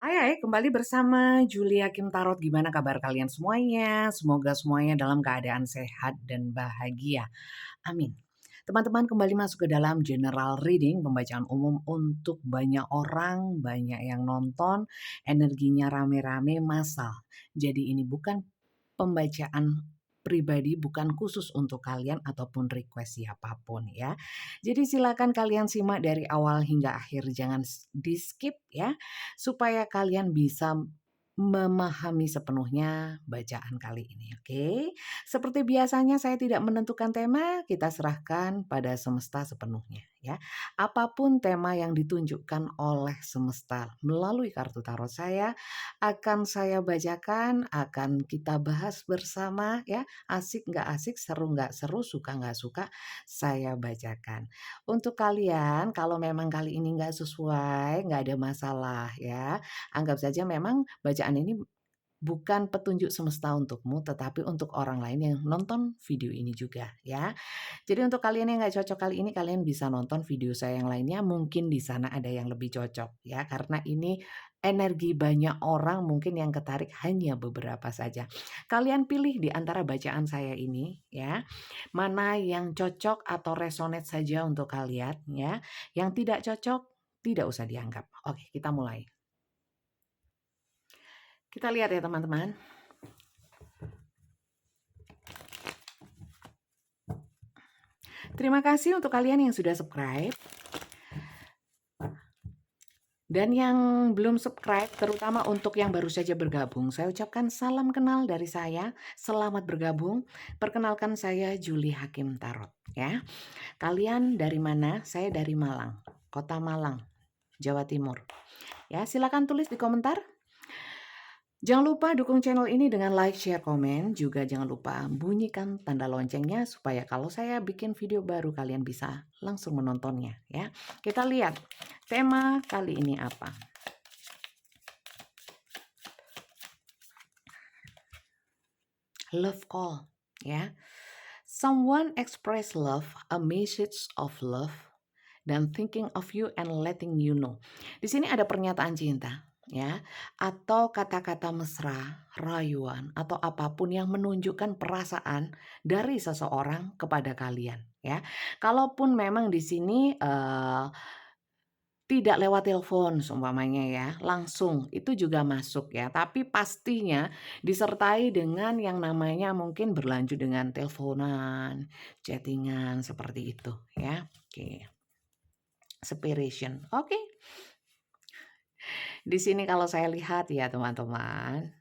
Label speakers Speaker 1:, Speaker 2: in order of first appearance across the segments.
Speaker 1: Hai, kembali bersama Julia Kim Tarot. Gimana kabar kalian semuanya? Semoga semuanya dalam keadaan sehat dan bahagia. Amin. Teman-teman kembali masuk ke dalam general reading, pembacaan umum untuk banyak orang, banyak yang nonton, energinya rame-rame massal. Jadi ini bukan pembacaan pribadi, bukan khusus untuk kalian ataupun request siapapun ya. Jadi silakan kalian simak dari awal hingga akhir, jangan di skip ya, supaya kalian bisa memahami sepenuhnya bacaan kali ini, oke? Seperti biasanya saya tidak menentukan tema, kita serahkan pada semesta sepenuhnya ya. Apapun tema yang ditunjukkan oleh semesta melalui kartu tarot saya akan saya bacakan, akan kita bahas bersama ya. Asik nggak asik, seru nggak seru, suka nggak suka, saya bacakan. Untuk kalian kalau memang kali ini nggak sesuai, nggak ada masalah ya. Anggap saja memang bacaan ini bukan petunjuk semesta untukmu, tetapi untuk orang lain yang nonton video ini juga ya. Jadi untuk kalian yang nggak cocok kali ini, kalian bisa nonton video saya yang lainnya, mungkin di sana ada yang lebih cocok ya. Karena ini energi banyak orang mungkin yang ketarik hanya beberapa saja. Kalian pilih di antara bacaan saya ini ya, mana yang cocok atau resonate saja untuk kalian ya. Yang tidak cocok tidak usah dianggap. Oke, kita mulai. Kita lihat ya teman-teman. Terima kasih untuk kalian yang sudah subscribe. Dan yang belum subscribe, terutama untuk yang baru saja bergabung, saya ucapkan salam kenal dari saya. Selamat bergabung. Perkenalkan saya Julie Hakim Tarot ya. Kalian dari mana? Saya dari Malang, Kota Malang, Jawa Timur. Ya, silakan tulis di komentar. Jangan lupa dukung channel ini dengan like, share, komen. Juga jangan lupa bunyikan tanda loncengnya supaya kalau saya bikin video baru kalian bisa langsung menontonnya ya. Kita lihat tema kali ini apa. Love call ya. Someone express love, a message of love, dan thinking of you and letting you know. Di sini ada pernyataan cinta ya, atau kata-kata mesra, rayuan, atau apapun yang menunjukkan perasaan dari seseorang kepada kalian ya. Kalaupun memang di sini tidak lewat telepon seumpamanya ya, langsung itu juga masuk ya. Tapi pastinya disertai dengan yang namanya mungkin berlanjut dengan teleponan, chattingan seperti itu ya. Oke. Separation. Oke. Di sini kalau saya lihat ya teman-teman.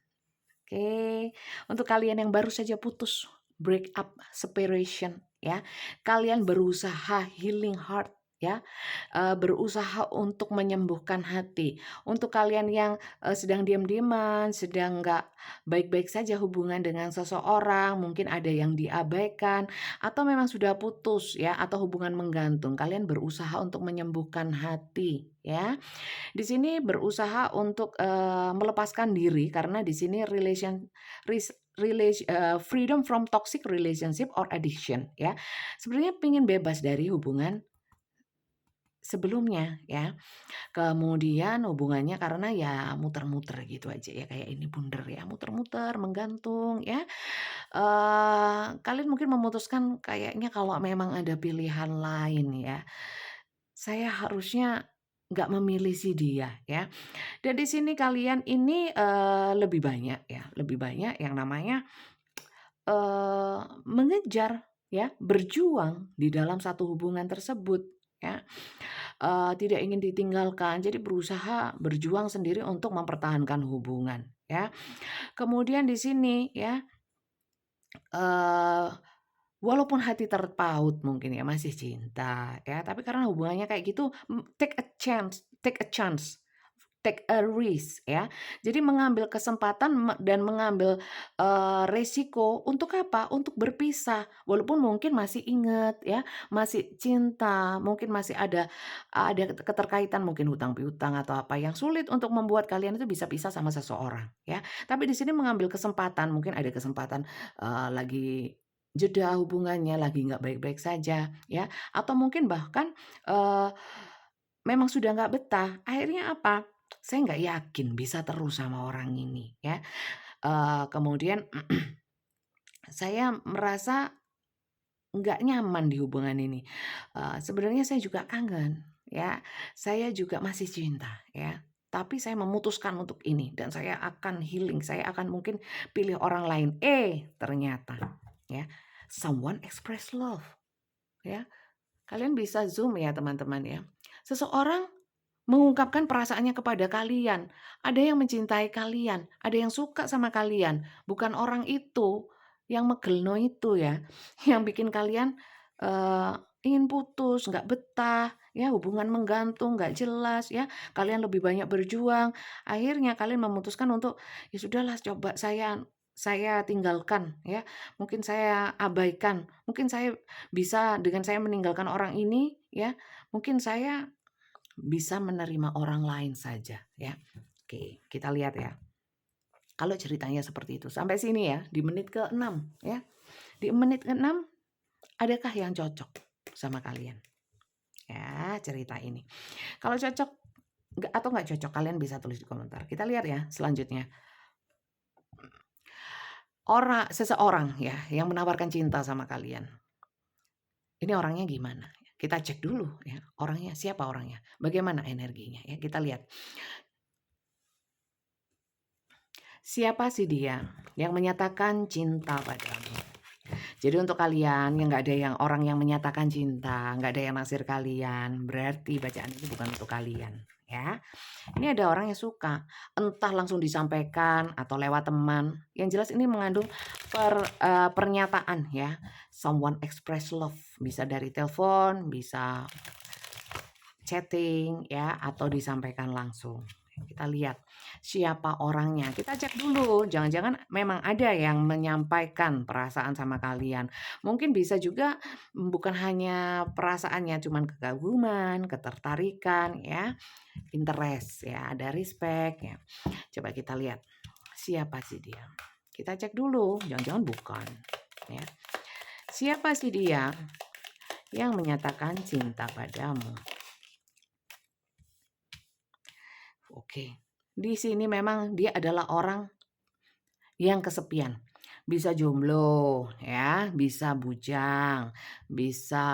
Speaker 1: Oke. Untuk kalian yang baru saja putus, break up, separation ya. Kalian berusaha healing heart ya, berusaha untuk menyembuhkan hati. Untuk kalian yang sedang diam-diaman, sedang nggak baik-baik saja hubungan dengan seseorang, mungkin ada yang diabaikan, atau memang sudah putus ya, atau hubungan menggantung. Kalian berusaha untuk menyembuhkan hati ya. Di sini berusaha untuk melepaskan diri karena di sini freedom from toxic relationship or addiction ya. Sebenarnya pengen bebas dari hubungan sebelumnya ya. Kemudian hubungannya karena ya muter-muter gitu aja ya, kayak ini bundar ya, muter-muter, menggantung ya. Kalian mungkin memutuskan kayaknya kalau memang ada pilihan lain ya, saya harusnya nggak memilih si dia ya. Dan di sini kalian ini, lebih banyak ya, lebih banyak yang namanya, mengejar ya, berjuang di dalam satu hubungan tersebut ya. Tidak ingin ditinggalkan, jadi berusaha berjuang sendiri untuk mempertahankan hubungan ya. Kemudian di sini ya, eee, walaupun hati terpaut mungkin ya, masih cinta ya, tapi karena hubungannya kayak gitu, take a risk ya. Jadi mengambil kesempatan dan mengambil, resiko untuk apa? Untuk berpisah. Walaupun mungkin masih ingat ya, masih cinta, mungkin masih ada keterkaitan mungkin hutang piutang atau apa yang sulit untuk membuat kalian itu bisa pisah sama seseorang ya. Tapi di sini mengambil kesempatan, mungkin ada kesempatan, lagi jeda hubungannya, lagi nggak baik-baik saja ya, atau mungkin bahkan, memang sudah nggak betah. Akhirnya apa? saya nggak yakin bisa terus sama orang ini ya. Kemudian saya merasa nggak nyaman di hubungan ini. Sebenarnya saya juga kangen ya, saya juga masih cinta ya, tapi saya memutuskan untuk ini dan saya akan healing, saya akan mungkin pilih orang lain. Ternyata ya, someone express love ya. Kalian bisa zoom ya teman-teman ya. Seseorang mengungkapkan perasaannya kepada kalian. Ada yang mencintai kalian, ada yang suka sama kalian. Bukan orang itu yang megelno itu ya, yang bikin kalian ingin putus, nggak betah, ya hubungan menggantung, nggak jelas ya. Kalian lebih banyak berjuang, akhirnya kalian memutuskan untuk ya sudahlah coba saya tinggalkan ya. Mungkin saya abaikan, mungkin saya bisa dengan saya meninggalkan orang ini ya, mungkin saya bisa menerima orang lain saja ya. Oke, kita lihat ya. Kalau ceritanya seperti itu. Sampai sini ya, di menit ke-6 ya. Di menit ke-6 adakah yang cocok sama kalian? Ya, cerita ini. Kalau cocok atau nggak cocok kalian bisa tulis di komentar. Kita lihat ya selanjutnya. Seseorang ya yang menawarkan cinta sama kalian. Ini orangnya gimana? Kita cek dulu ya, orangnya siapa orangnya? Bagaimana energinya ya? Kita lihat. Siapa sih dia yang menyatakan cinta padamu? Jadi untuk kalian yang nggak ada yang orang yang menyatakan cinta, nggak ada yang naksir kalian, berarti bacaan ini bukan untuk kalian, ya. Ini ada orang yang suka, entah langsung disampaikan atau lewat teman. Yang jelas ini mengandung pernyataan ya. Someone express love, bisa dari telepon, bisa chatting ya, atau disampaikan langsung. Kita lihat siapa orangnya. Kita cek dulu, jangan-jangan memang ada yang menyampaikan perasaan sama kalian. Mungkin bisa juga bukan hanya perasaannya, cuman kekaguman, ketertarikan ya, interest ya, ada respect ya. Coba kita lihat siapa sih dia. Kita cek dulu, jangan-jangan bukan ya. Siapa sih dia yang menyatakan cinta padamu? Oke. Di sini memang dia adalah orang yang kesepian. Bisa jomblo ya, bisa bujang, bisa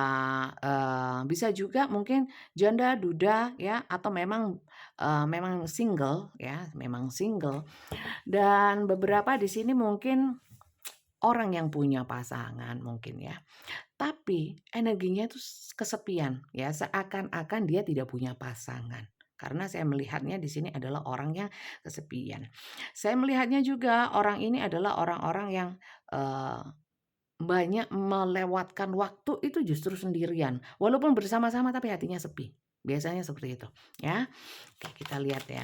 Speaker 1: bisa juga mungkin janda, duda ya, atau memang single ya, memang single. Dan beberapa di sini mungkin orang yang punya pasangan mungkin ya. Tapi energinya itu kesepian ya, seakan-akan dia tidak punya pasangan. Karena saya melihatnya di sini adalah orang yang kesepian. Saya melihatnya juga orang ini adalah orang-orang yang eee, banyak melewatkan waktu itu justru sendirian. Walaupun bersama-sama tapi hatinya sepi. Biasanya seperti itu ya. Oke, kita lihat ya.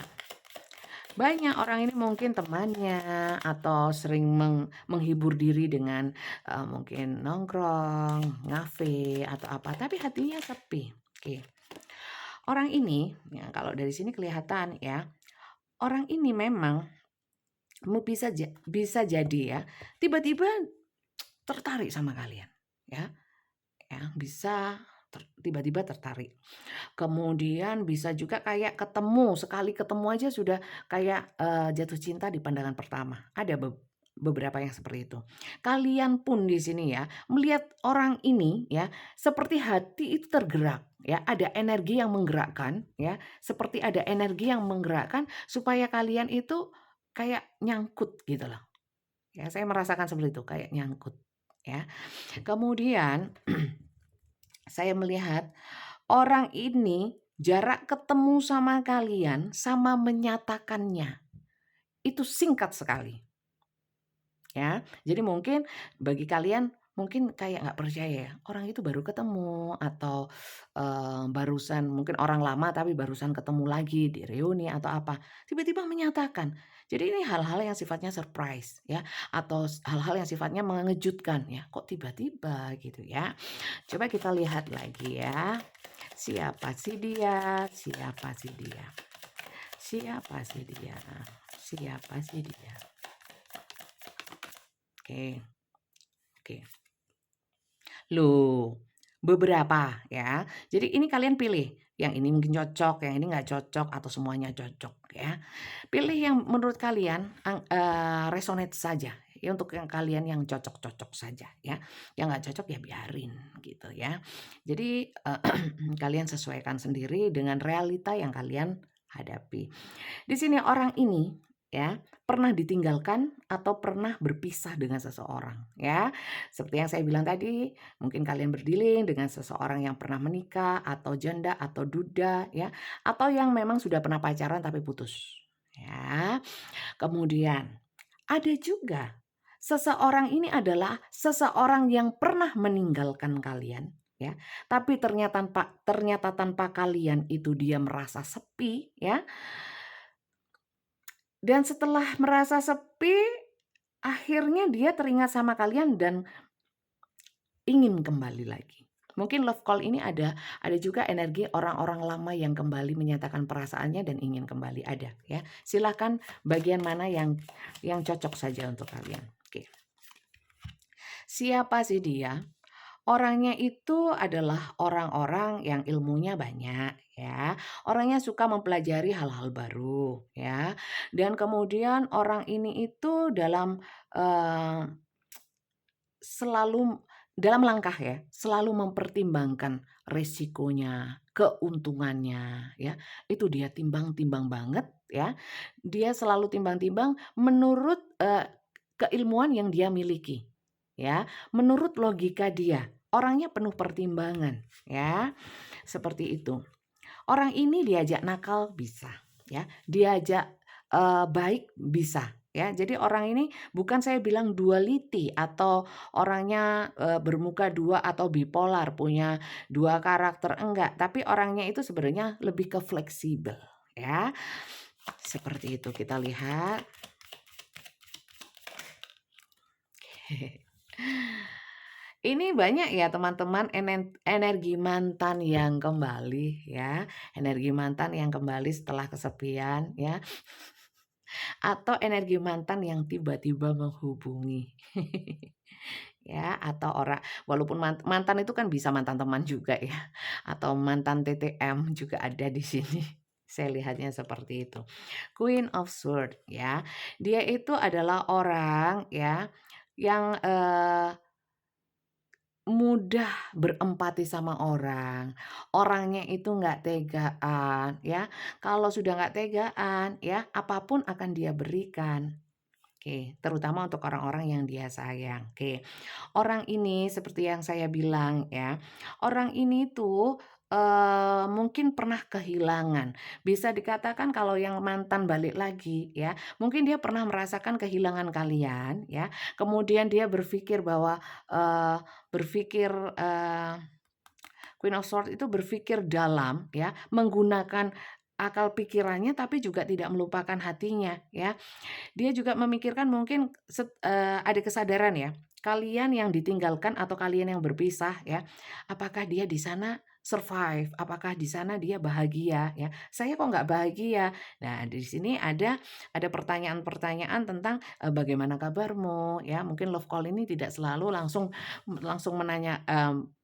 Speaker 1: Banyak orang ini mungkin temannya atau sering menghibur diri dengan mungkin nongkrong, ngafe atau apa, tapi hatinya sepi. Oke. Orang ini ya kalau dari sini kelihatan ya, orang ini memang bisa jadi ya, tiba-tiba tertarik sama kalian ya. Ya, bisa tiba-tiba tertarik. Kemudian bisa juga kayak ketemu, sekali ketemu aja sudah kayak, jatuh cinta di pandangan pertama. Ada beberapa yang seperti itu. Kalian pun di sini ya, melihat orang ini ya, seperti hati itu tergerak ya, ada energi yang menggerakkan ya, seperti ada energi yang menggerakkan supaya kalian itu kayak nyangkut gitu loh. Ya, saya merasakan seperti itu, kayak nyangkut ya. Kemudian saya melihat orang ini jarak ketemu sama kalian, sama menyatakannya, itu singkat sekali, ya. Jadi mungkin bagi kalian, mungkin kayak nggak percaya ya, orang itu baru ketemu atau, barusan mungkin orang lama tapi barusan ketemu lagi di reuni atau apa, tiba-tiba menyatakan. Jadi ini hal-hal yang sifatnya surprise ya, atau hal-hal yang sifatnya mengejutkan ya, kok tiba-tiba gitu ya. Coba kita lihat lagi ya. Siapa sih dia? Siapa sih dia? Siapa sih dia? Siapa sih dia? Oke, oke. Loh, beberapa ya. Jadi ini kalian pilih, yang ini mungkin cocok, yang ini nggak cocok, atau semuanya cocok ya. Pilih yang menurut kalian resonate saja, ya untuk yang kalian yang cocok-cocok saja ya, yang nggak cocok ya biarin gitu ya. Jadi, kalian sesuaikan sendiri dengan realita yang kalian hadapi. Di sini orang ini ya, pernah ditinggalkan atau pernah berpisah dengan seseorang ya. Seperti yang saya bilang tadi, mungkin kalian berdealing dengan seseorang yang pernah menikah atau janda atau duda ya, atau yang memang sudah pernah pacaran tapi putus ya. Kemudian ada juga seseorang ini adalah seseorang yang pernah meninggalkan kalian ya, tapi ternyata tanpa kalian itu dia merasa sepi ya. Dan setelah merasa sepi, akhirnya dia teringat sama kalian dan ingin kembali lagi. Mungkin love call ini ada juga energi orang-orang lama yang kembali menyatakan perasaannya dan ingin kembali, ada ya. Silakan bagian mana yang cocok saja untuk kalian. Oke. Siapa sih dia? Orangnya itu adalah orang-orang yang ilmunya banyak ya. Orangnya suka mempelajari hal-hal baru ya. Dan kemudian orang ini itu eee, selalu dalam langkah ya, selalu mempertimbangkan resikonya, keuntungannya ya. Itu dia timbang-timbang banget ya. Dia selalu timbang-timbang menurut, keilmuan yang dia miliki ya, menurut logika dia. Orangnya penuh pertimbangan ya, seperti itu. Orang ini diajak nakal bisa ya, diajak, baik bisa ya. Jadi orang ini bukan saya bilang duality atau orangnya, bermuka dua atau bipolar, punya 2 karakter, enggak. Tapi orangnya itu sebenarnya lebih ke fleksibel ya. Seperti itu kita lihat. Ini banyak ya teman-teman energi mantan yang kembali ya, energi mantan yang kembali setelah kesepian ya, atau energi mantan yang tiba-tiba menghubungi. Ya, atau walaupun mantan itu kan bisa mantan teman juga ya, atau mantan TTM juga ada di sini. Saya lihatnya seperti itu. Queen of Sword ya, dia itu adalah orang ya yang, mudah berempati sama orang, orangnya itu nggak tegaan ya, kalau sudah nggak tegaan ya, apapun akan dia berikan. Oke, terutama untuk orang-orang yang dia sayang, oke. Orang ini seperti yang saya bilang ya, orang ini tuh, mungkin pernah kehilangan. Bisa dikatakan kalau yang mantan balik lagi ya, mungkin dia pernah merasakan kehilangan kalian ya, kemudian dia berpikir bahwa, eee, berpikir, Queen of Swords itu berpikir dalam ya, menggunakan akal pikirannya tapi juga tidak melupakan hatinya ya. Dia juga memikirkan mungkin ada kesadaran ya, kalian yang ditinggalkan atau kalian yang berpisah ya, apakah dia di sana survive, apakah di sana dia bahagia ya, saya kok nggak bahagia. Nah di sini ada pertanyaan-pertanyaan tentang, bagaimana kabarmu ya, mungkin love call ini tidak selalu langsung langsung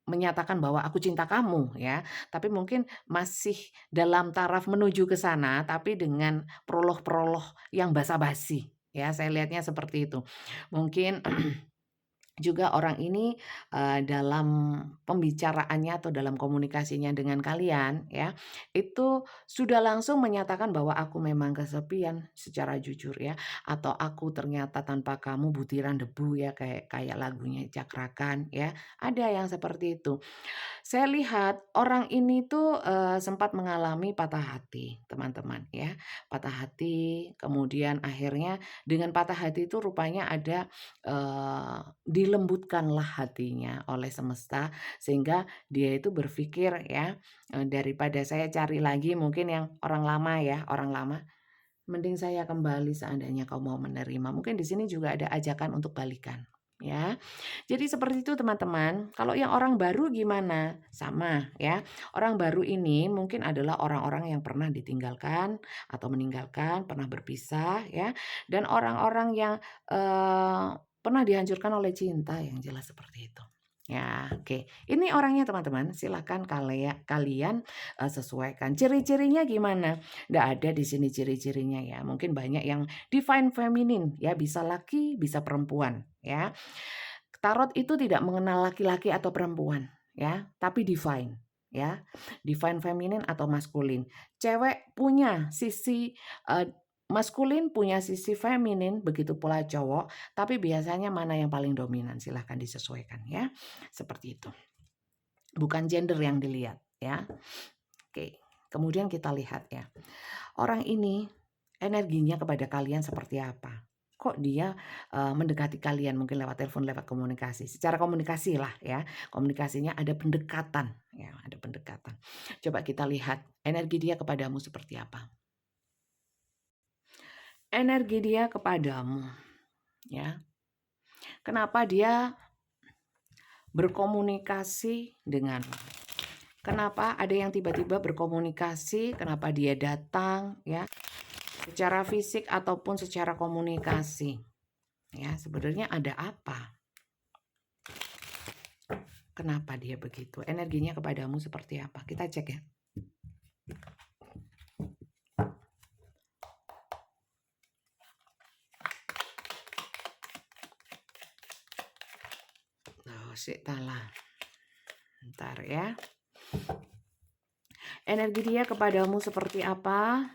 Speaker 1: menyatakan bahwa aku cinta kamu ya, tapi mungkin masih dalam taraf menuju ke sana, tapi dengan prolog-prolog yang basa-basi, ya saya lihatnya seperti itu. Mungkin juga orang ini, dalam pembicaraannya atau dalam komunikasinya dengan kalian ya, itu sudah langsung menyatakan bahwa aku memang kesepian secara jujur ya, atau aku ternyata tanpa kamu butiran debu ya kayak kayak lagunya Cakrakan ya, ada yang seperti itu. Saya lihat orang ini tuh, sempat mengalami patah hati, teman-teman, ya. Patah hati, kemudian akhirnya dengan patah hati itu rupanya ada, dilembutkanlah hatinya oleh semesta, sehingga dia itu berpikir ya, daripada saya cari lagi mungkin yang orang lama, mending saya kembali seandainya kau mau menerima. Mungkin di sini juga ada ajakan untuk balikan, ya. Jadi seperti itu teman-teman. Kalau yang orang baru gimana? Sama ya. Orang baru ini mungkin adalah orang-orang yang pernah ditinggalkan atau meninggalkan, pernah berpisah ya. Dan orang-orang yang pernah dihancurkan oleh cinta yang jelas seperti itu. Ya, oke. Ini orangnya teman-teman, silakan kalian sesuaikan. Ciri-cirinya gimana? Nggak ada di sini ciri-cirinya ya. Mungkin banyak yang divine feminine ya, bisa laki, bisa perempuan ya. Tarot itu tidak mengenal laki-laki atau perempuan ya, tapi divine ya. Divine feminine atau maskulin. Cewek punya sisi maskulin, punya sisi feminin, begitu pula cowok, tapi biasanya mana yang paling dominan? Silahkan disesuaikan ya. Seperti itu. Bukan gender yang dilihat ya. Oke. Kemudian kita lihat ya. Orang ini energinya kepada kalian seperti apa? Kok dia mendekati kalian mungkin lewat telepon, lewat komunikasi. Secara komunikasi lah ya. Komunikasinya ada pendekatan ya, ada pendekatan. Coba kita lihat energi dia kepadamu seperti apa. Energi dia kepadamu ya. Kenapa dia berkomunikasi denganmu? Kenapa ada yang tiba-tiba berkomunikasi? Kenapa dia datang ya? Secara fisik ataupun secara komunikasi. Ya, sebenarnya ada apa? Kenapa dia begitu? Energinya kepadamu seperti apa? Kita cek ya. Oh, talah. Bentar ya. Energi dia kepadamu seperti apa?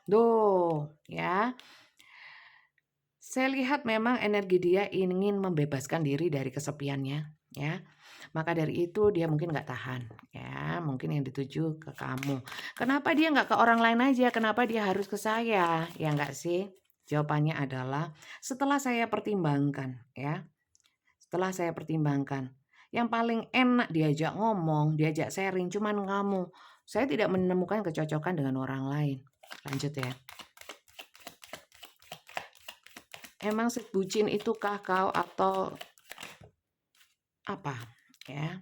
Speaker 1: Duh, ya. Saya lihat memang energi dia ingin membebaskan diri dari kesepiannya, ya. Maka dari itu dia mungkin nggak tahan, ya. Mungkin yang dituju ke kamu. Kenapa dia nggak ke orang lain aja? Kenapa dia harus ke saya? Ya nggak sih? Jawabannya adalah setelah saya pertimbangkan, ya. Setelah saya pertimbangkan, yang paling enak diajak ngomong, diajak sharing cuman kamu. Saya tidak menemukan kecocokan dengan orang lain. Lanjut ya. Emang sebucin itukah kau atau apa? Ya.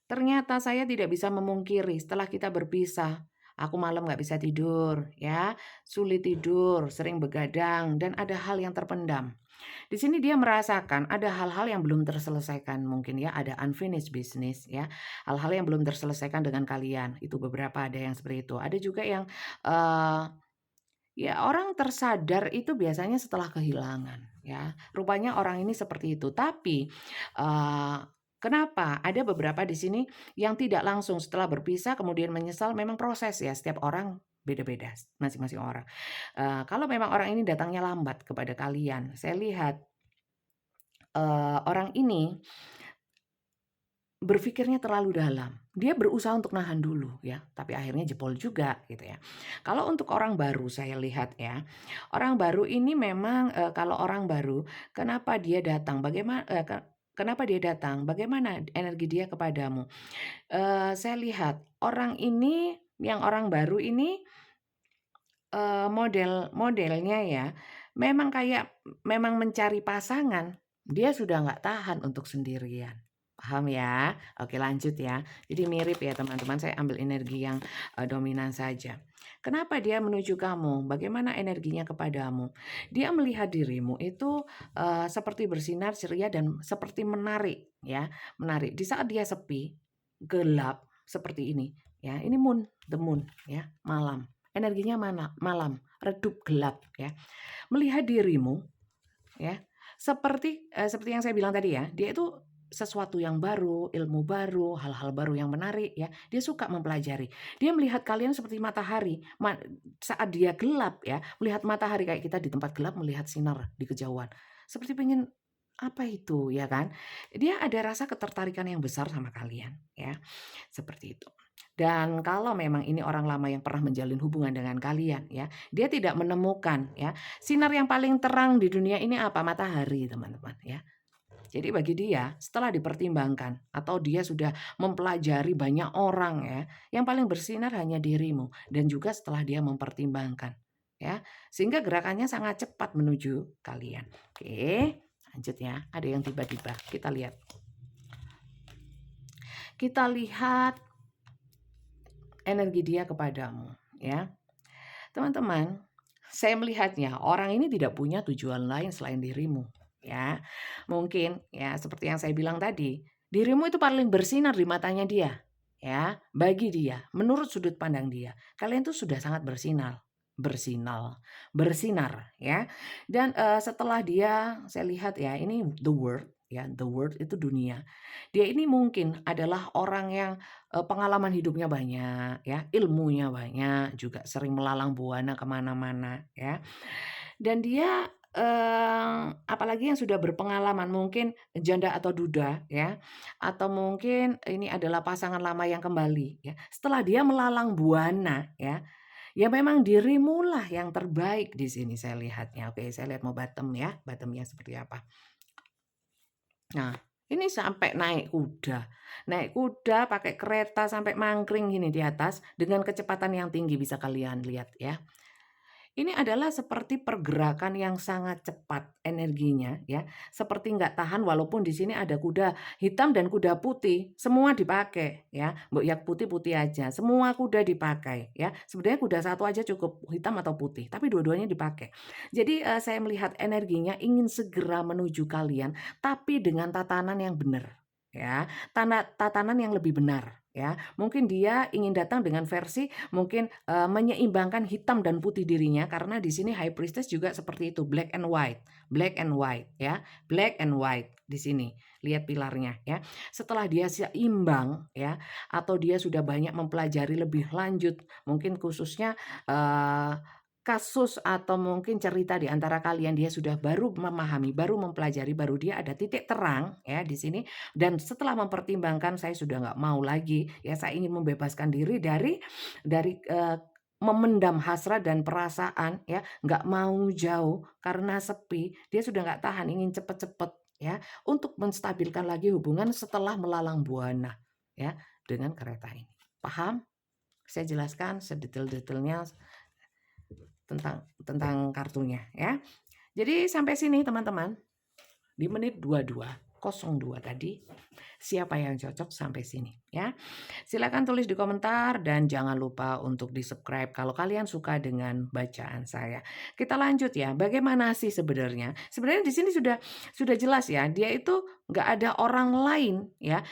Speaker 1: Ternyata saya tidak bisa memungkiri setelah kita berpisah. Aku malam nggak bisa tidur, ya, sulit tidur, sering begadang, dan ada hal yang terpendam. Di sini dia merasakan ada hal-hal yang belum terselesaikan, mungkin ya, ada unfinished business, ya, hal-hal yang belum terselesaikan dengan kalian. Itu beberapa ada yang seperti itu. Ada juga yang ya, orang tersadar itu biasanya setelah kehilangan, ya. Rupanya orang ini seperti itu. Tapi, kenapa ada beberapa di sini yang tidak langsung setelah berpisah kemudian menyesal, memang proses ya, setiap orang beda-beda, masing-masing orang. Kalau memang orang ini datangnya lambat kepada kalian, saya lihat, orang ini berpikirnya terlalu dalam. Dia berusaha untuk nahan dulu ya, tapi akhirnya jebol juga gitu ya. Kalau untuk orang baru saya lihat ya, orang baru ini memang, kalau orang baru kenapa dia datang, kenapa dia datang, bagaimana energi dia kepadamu. Saya lihat orang ini, yang orang baru ini, modelnya ya, memang mencari pasangan, dia sudah nggak tahan untuk sendirian. Paham ya? Oke lanjut ya. Jadi mirip ya teman-teman, saya ambil energi yang, dominan saja. Kenapa dia menuju kamu? Bagaimana energinya kepadamu? Dia melihat dirimu itu, seperti bersinar ceria dan seperti menarik ya, menarik. Di saat dia sepi, gelap seperti ini ya, ini the moon ya, malam. Energinya malam, redup, gelap ya. Melihat dirimu ya, seperti yang saya bilang tadi ya, dia itu sesuatu yang baru, ilmu baru, hal-hal baru yang menarik ya. Dia suka mempelajari. Dia melihat kalian seperti matahari. Saat dia gelap ya, melihat matahari kayak kita di tempat gelap melihat sinar di kejauhan. Seperti pengen apa itu ya kan? Dia ada rasa ketertarikan yang besar sama kalian ya. Seperti itu. Dan kalau memang ini orang lama yang pernah menjalin hubungan dengan kalian ya, dia tidak menemukan ya, sinar yang paling terang di dunia ini apa? Matahari, teman-teman ya. Jadi bagi dia setelah dipertimbangkan atau dia sudah mempelajari banyak orang ya, yang paling bersinar hanya dirimu dan juga setelah dia mempertimbangkan ya. Sehingga gerakannya sangat cepat menuju kalian. Oke, lanjut ya. Ada yang tiba-tiba. Kita lihat. Kita lihat energi dia kepadamu ya. Teman-teman, saya melihatnya orang ini tidak punya tujuan lain selain dirimu ya. Mungkin ya seperti yang saya bilang tadi, Dirimu itu paling bersinar di matanya dia, ya. Bagi dia, menurut sudut pandang dia, kalian tuh sudah sangat bersinar, ya. Dan, setelah dia saya lihat ya, ini the world, ya, the world itu dunia. Dia ini mungkin adalah orang yang, pengalaman hidupnya banyak, ya, ilmunya banyak, juga sering melalang buana kemana mana, ya. Dan dia, apalagi yang sudah berpengalaman, mungkin janda atau duda ya, atau mungkin ini adalah pasangan lama yang kembali ya. Setelah dia melalang buana ya, ya memang dirimulah yang terbaik di sini saya lihatnya. Oke, saya lihat mau bottom ya, bottom-nya seperti apa. Nah, ini sampai naik kuda pakai kereta sampai mangkring gini di atas dengan kecepatan yang tinggi bisa kalian lihat ya. Ini adalah seperti pergerakan yang sangat cepat energinya ya, seperti nggak tahan walaupun di sini ada kuda hitam dan kuda putih, semua dipakai ya, mbok yak putih-putih aja, semua kuda dipakai ya. Sebenarnya kuda satu aja cukup hitam atau putih, tapi dua-duanya dipakai. Jadi, saya melihat energinya ingin segera menuju kalian, tapi dengan tatanan yang benar ya, tatanan yang lebih benar ya. Mungkin dia ingin datang dengan versi mungkin, menyeimbangkan hitam dan putih dirinya karena di sini High Priestess juga seperti itu, black and white ya, black and white di sini, lihat pilarnya ya. Setelah dia seimbang ya, atau dia sudah banyak mempelajari lebih lanjut, mungkin khususnya, kasus atau mungkin cerita di antara kalian dia sudah baru memahami, baru mempelajari, baru dia ada titik terang ya di sini dan setelah mempertimbangkan saya sudah nggak mau lagi ya saya ingin membebaskan diri dari, memendam hasrat dan perasaan ya, nggak mau jauh karena sepi, dia sudah nggak tahan ingin cepet-cepet ya, untuk menstabilkan lagi hubungan setelah melalang buana ya, dengan kereta ini. Paham? Saya jelaskan sedetail-detailnya tentang kartunya ya. Jadi sampai sini teman-teman, di menit 22:02 tadi, siapa yang cocok sampai sini ya. Silakan tulis di komentar dan jangan lupa untuk di-subscribe kalau kalian suka dengan bacaan saya. Kita lanjut ya, bagaimana sih sebenarnya? Sebenarnya di sini sudah jelas ya, dia itu nggak ada orang lain ya,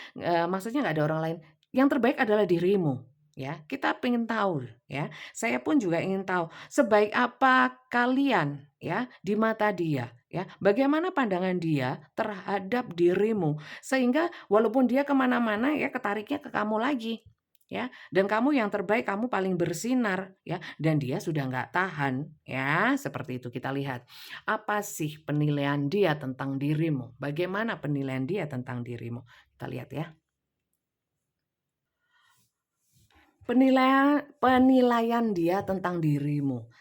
Speaker 1: maksudnya nggak ada orang lain, yang terbaik adalah dirimu ya. Kita pengen tahu ya, saya pun juga ingin tahu sebaik apa kalian ya di mata dia ya, bagaimana pandangan dia terhadap dirimu sehingga walaupun dia kemana mana ya ketariknya ke kamu lagi ya, dan kamu yang terbaik, kamu paling bersinar ya, dan dia sudah nggak tahan ya, seperti itu kita lihat. Apa sih penilaian dia tentang dirimu? Bagaimana penilaian dia tentang dirimu? Kita lihat ya. Penilaian dia tentang dirimu.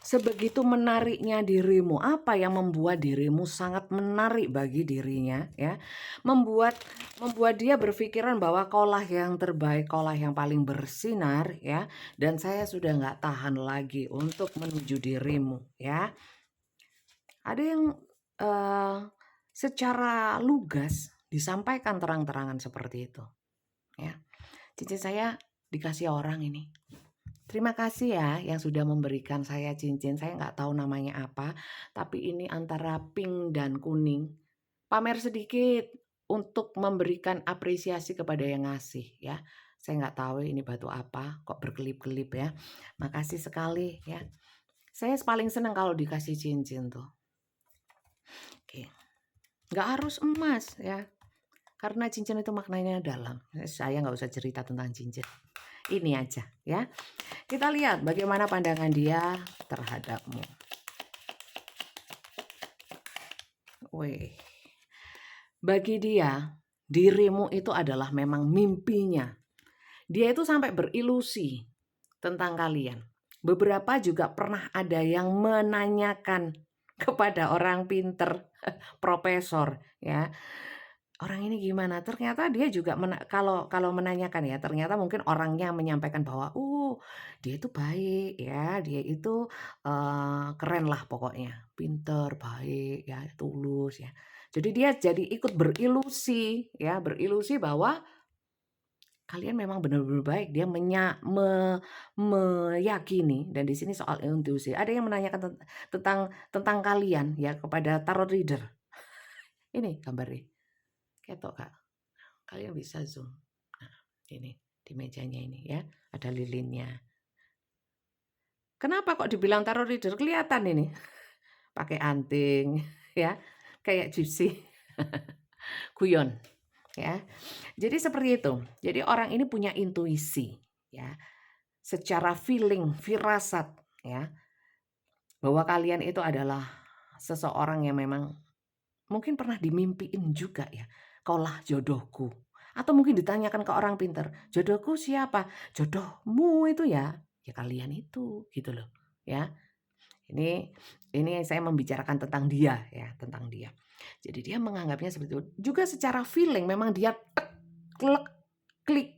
Speaker 1: Sebegitu menariknya dirimu, apa yang membuat dirimu sangat menarik bagi dirinya ya. Membuat membuat dia berpikiran bahwa kaulah yang terbaik, kaulah yang paling bersinar ya. Dan saya sudah nggak tahan lagi untuk menuju dirimu ya. Ada yang secara lugas disampaikan terang-terangan seperti itu ya. Cincin saya dikasih orang ini. Terima kasih ya yang sudah memberikan saya cincin. Saya nggak tahu namanya apa, tapi ini antara pink dan kuning. Pamer sedikit untuk memberikan apresiasi kepada yang ngasih ya. Saya nggak tahu ini batu apa, kok berkelip-kelip ya. Makasih sekali ya. Saya paling senang kalau dikasih cincin tuh. Oke. Nggak harus emas ya. Karena cincin itu maknanya dalam. Saya nggak usah cerita tentang cincin. Ini aja ya. Kita lihat bagaimana pandangan dia terhadapmu. Wih. Bagi dia, dirimu itu adalah memang mimpinya. Dia itu sampai berilusi tentang kalian. Beberapa juga pernah ada yang menanyakan kepada orang pinter, profesor ya. Orang ini gimana? Ternyata dia juga kalau menanyakan ya, ternyata mungkin orangnya menyampaikan bahwa, dia itu baik ya, dia itu, keren lah pokoknya, pinter, baik ya, tulus ya. Jadi dia jadi ikut berilusi ya, berilusi bahwa kalian memang benar-benar baik. Dia meyakini dan di sini soal intuisi. Ada yang menanyakan tentang kalian ya kepada tarot reader. Ini gambarnya, ketok Kak. Kalian bisa zoom. Nah, ini di mejanya ini ya, ada lilinnya. Kenapa kok dibilang tarot reader? Kelihatan ini. Pakai anting ya, kayak gypsy. Guyon ya. Jadi seperti itu. Jadi orang ini punya intuisi ya. Secara feeling, firasat ya. Bahwa kalian itu adalah seseorang yang memang mungkin pernah dimimpiin juga ya. Kaulah jodohku. Atau mungkin ditanyakan ke orang pintar, jodohku siapa? Jodohmu itu ya kalian itu gitu loh ya. Ini saya membicarakan tentang dia ya, tentang dia. Jadi dia menganggapnya seperti itu. Juga secara feeling memang dia tek, klek, klik,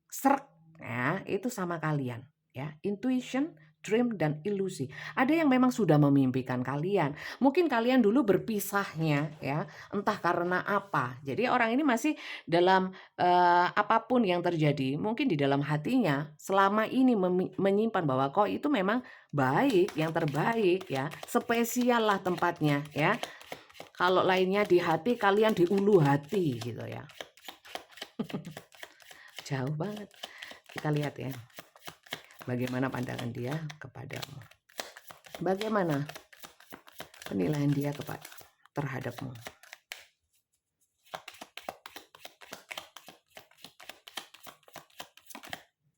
Speaker 1: serak. Ya, itu sama kalian ya. Intuition, dream dan ilusi. Ada yang memang sudah memimpikan kalian. Mungkin kalian dulu berpisahnya ya, entah karena apa. Jadi orang ini masih dalam apapun yang terjadi, mungkin di dalam hatinya selama ini menyimpan bahwa kau itu memang baik, yang terbaik ya, spesial lah tempatnya ya. Kalau lainnya di hati, kalian di ulu hati gitu ya. Jauh banget. Kita lihat ya, bagaimana pandangan dia kepadamu. Bagaimana penilaian dia terhadapmu.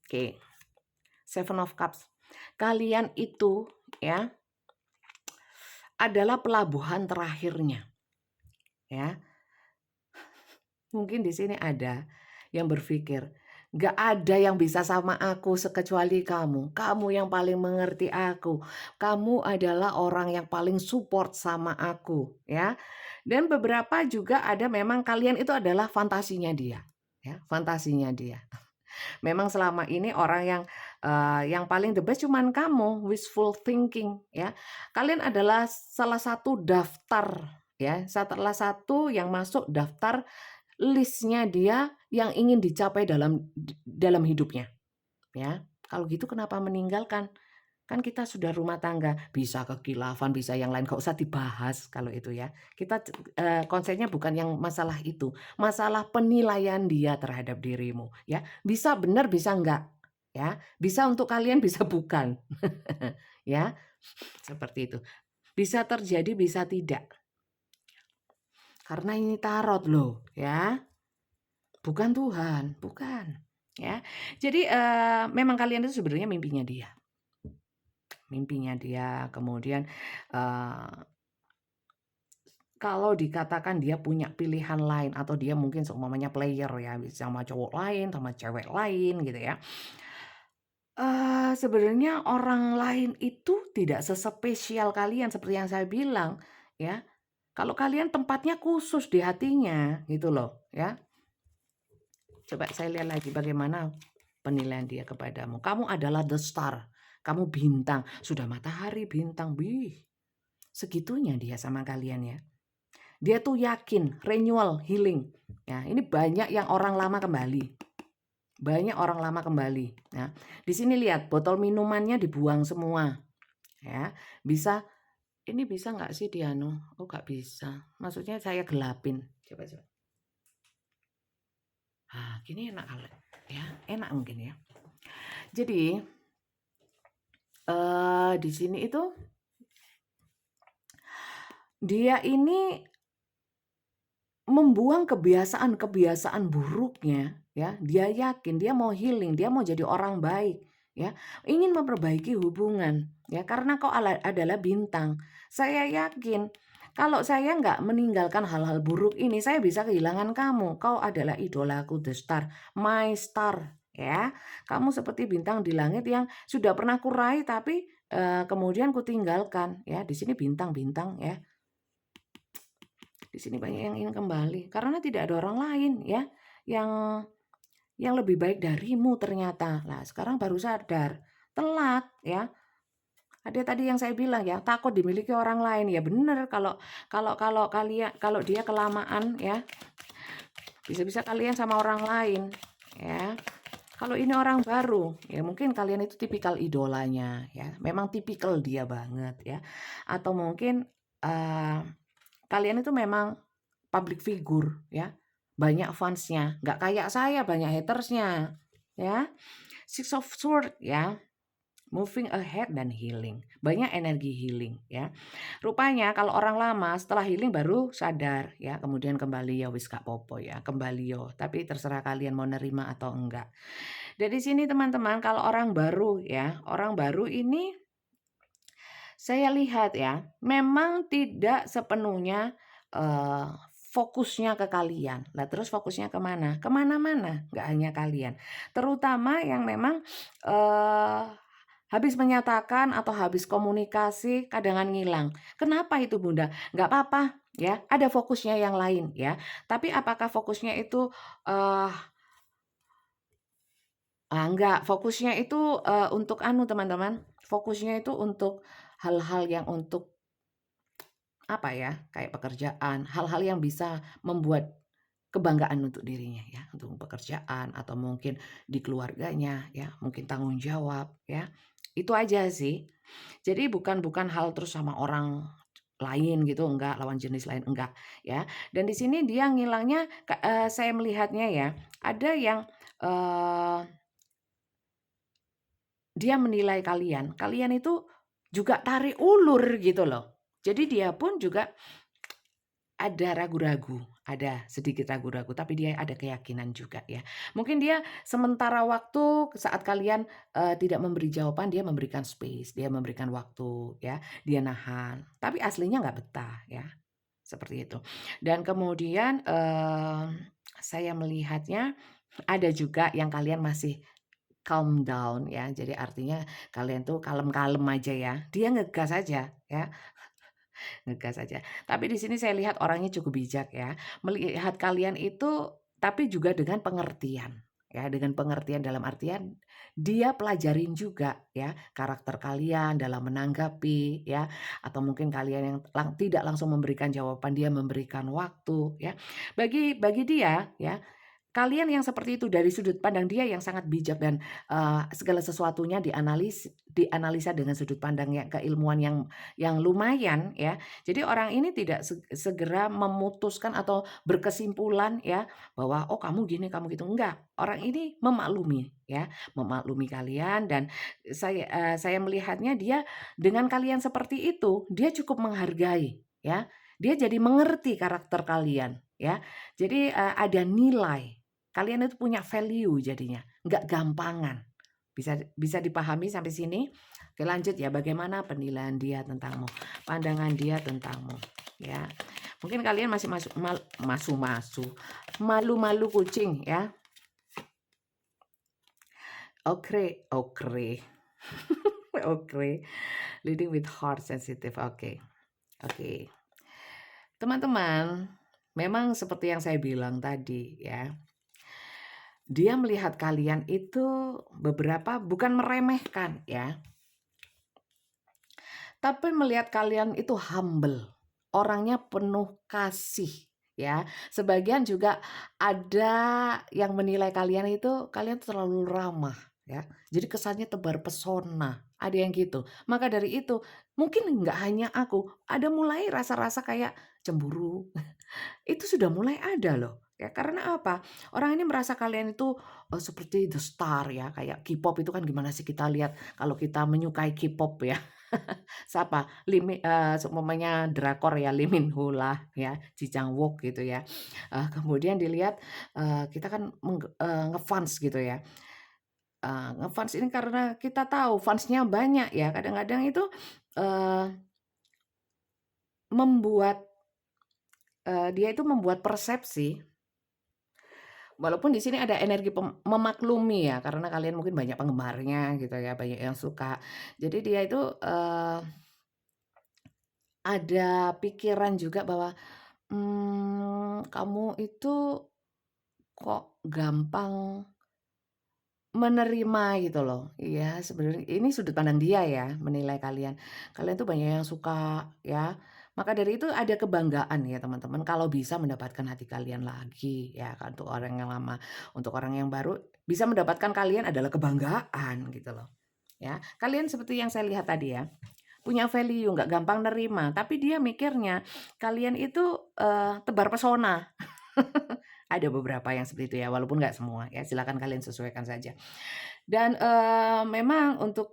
Speaker 1: Oke. Seven of Cups. Kalian itu ya adalah pelabuhan terakhirnya. Ya. Mungkin di sini ada yang berpikir, gak ada yang bisa sama aku kecuali kamu. Kamu yang paling mengerti aku. Kamu adalah orang yang paling support sama aku, ya. Dan beberapa juga ada memang kalian itu adalah fantasinya dia, ya, fantasinya dia. Memang selama ini orang yang paling the best cuman kamu, wishful thinking, ya. Kalian adalah salah satu daftar, ya, salah satu yang masuk daftar listnya dia yang ingin dicapai dalam hidupnya, ya. Kalau gitu kenapa meninggalkan? Kan kita sudah rumah tangga, bisa kekhilafan, bisa yang lain, gak usah dibahas kalau itu ya. Kita konsepnya bukan yang masalah itu, masalah penilaian dia terhadap dirimu, ya. Bisa benar, bisa enggak, ya. Bisa untuk kalian, bisa bukan, ya. Seperti itu. Bisa terjadi, bisa tidak. Karena ini tarot loh, ya. Bukan Tuhan, bukan, ya. Jadi memang kalian itu sebenarnya mimpinya dia, kemudian kalau dikatakan dia punya pilihan lain atau dia mungkin seumpamanya player ya, sama cowok lain, sama cewek lain gitu ya. Sebenarnya orang lain itu tidak sespesial kalian seperti yang saya bilang ya. Kalau kalian tempatnya khusus di hatinya gitu loh ya. Coba saya lihat lagi bagaimana penilaian dia kepadamu. Kamu adalah the star. Kamu bintang. Sudah matahari bintang. Segitunya dia sama kalian ya. Dia tuh yakin renewal, healing. Ya, ini banyak yang orang lama kembali. Banyak orang lama kembali. Nah, di sini lihat botol minumannya dibuang semua. Ya, ini bisa nggak sih Diano? Oh, nggak bisa. Maksudnya saya gelapin. Coba. Gini enak kali ya, enak mungkin ya. Jadi di sini itu dia ini membuang kebiasaan buruknya ya. Dia yakin dia mau healing, dia mau jadi orang baik ya. Ingin memperbaiki hubungan ya, karena kau adalah bintang. Saya yakin kalau saya nggak meninggalkan hal-hal buruk ini, saya bisa kehilangan kamu. Kau adalah idolaku, the star, my star ya. Kamu seperti bintang di langit yang sudah pernah kurai tapi kemudian kutinggalkan ya. Di sini bintang-bintang ya. Di sini banyak yang ingin kembali karena tidak ada orang lain ya yang lebih baik darimu ternyata. Nah, sekarang baru sadar. Telat ya. Ada tadi yang saya bilang ya, takut dimiliki orang lain. Ya benar, kalau dia kelamaan ya, bisa-bisa kalian sama orang lain ya. Kalau ini orang baru, ya mungkin kalian itu tipikal idolanya ya. Memang tipikal dia banget ya. Atau mungkin kalian itu memang public figure ya. banyak fansnya, nggak kayak saya banyak hatersnya, ya. Six of Sword ya, moving ahead dan healing, banyak energi healing ya. Rupanya kalau orang lama setelah healing baru sadar ya, kemudian kembali ya wis gak popo ya, kembali yo. Tapi terserah kalian mau nerima atau enggak. Dari sini teman-teman, kalau orang baru ya, orang baru ini saya lihat ya, memang tidak sepenuhnya eh, fokusnya ke kalian. Lah terus fokusnya kemana? Kemana-mana, nggak hanya kalian. Terutama yang memang eh, habis menyatakan atau habis komunikasi kadang ngilang. Kenapa itu Bunda? Nggak apa-apa ya, ada fokusnya yang lain ya. Tapi apakah fokusnya itu eh enggak, fokusnya itu untuk teman-teman. Fokusnya itu untuk hal-hal yang untuk apa ya, kayak pekerjaan, hal-hal yang bisa membuat kebanggaan untuk dirinya ya, untuk pekerjaan atau mungkin di keluarganya ya, mungkin tanggung jawab ya. Itu aja sih. Jadi bukan hal terus sama orang lain gitu, enggak, lawan jenis lain enggak ya. Dan di sini dia ngilangnya saya melihatnya ya, ada yang eee, dia menilai kalian, kalian itu juga tarik ulur gitu loh. Jadi dia pun juga ada ragu-ragu, ada sedikit ragu-ragu, tapi dia ada keyakinan juga ya. Mungkin dia sementara waktu saat kalian tidak memberi jawaban, dia memberikan space, dia memberikan waktu ya, dia nahan. Tapi aslinya nggak betah ya, seperti itu. Dan kemudian saya melihatnya ada juga yang kalian masih calm down ya. Jadi artinya kalian tuh kalem-kalem aja ya. Dia ngegas aja ya. Ngegas aja. Tapi di sini saya lihat orangnya cukup bijak ya. Melihat kalian itu tapi juga dengan pengertian. Ya, dengan pengertian dalam artian dia pelajarin juga ya karakter kalian dalam menanggapi ya, atau mungkin kalian yang tidak langsung memberikan jawaban, dia memberikan waktu ya. Bagi dia ya, kalian yang seperti itu dari sudut pandang dia yang sangat bijak dan segala sesuatunya dianalisa dengan sudut pandang yang keilmuan yang lumayan ya. Jadi orang ini tidak segera memutuskan atau berkesimpulan ya bahwa oh kamu gini kamu gitu, enggak. Orang ini memaklumi ya, memaklumi kalian dan saya melihatnya dia dengan kalian seperti itu, dia cukup menghargai ya. Dia jadi mengerti karakter kalian ya. Jadi ada nilai. Kalian itu punya value jadinya, nggak gampangan. Bisa bisa dipahami sampai sini? Oke lanjut ya, bagaimana penilaian dia tentangmu, pandangan dia tentangmu, ya. Mungkin kalian masih malu-malu kucing ya. Okre, okre. Okre. Leading with heart sensitive. Oke. Oke. Teman-teman, memang seperti yang saya bilang tadi ya. Dia melihat kalian itu beberapa bukan meremehkan ya, tapi melihat kalian itu humble, orangnya penuh kasih ya. Sebagian juga ada yang menilai kalian itu kalian terlalu ramah ya. Jadi kesannya tebar pesona, ada yang gitu. Maka dari itu mungkin nggak hanya aku, ada mulai rasa-rasa kayak cemburu. Itu sudah mulai ada loh, ya karena apa? Orang ini merasa kalian itu, seperti the star ya, kayak K-pop itu kan gimana sih kita lihat kalau kita menyukai K-pop ya, siapa? Seumpamanya drakor ya, Lee Min Ho lah ya, Ji Chang Wook gitu ya. Kemudian dilihat, kita kan ngefans gitu ya. Ngefans ini karena kita tahu fansnya banyak ya, kadang-kadang itu, eee, membuat dia itu membuat persepsi. Walaupun di sini ada energi memaklumi ya, karena kalian mungkin banyak penggemarnya gitu ya, banyak yang suka. Jadi dia itu, ada pikiran juga bahwa, kamu itu kok gampang menerima gitu loh. Iya, sebenarnya ini sudut pandang dia ya, menilai kalian. Kalian tuh banyak yang suka ya. Maka dari itu ada kebanggaan ya teman-teman kalau bisa mendapatkan hati kalian lagi ya kan, untuk orang yang lama. Untuk orang yang baru bisa mendapatkan kalian adalah kebanggaan gitu loh. Ya, kalian seperti yang saya lihat tadi ya, punya value, nggak gampang nerima, tapi dia mikirnya kalian itu tebar pesona. Ada beberapa yang seperti itu ya, walaupun nggak semua ya, silakan kalian sesuaikan saja. Dan, memang untuk,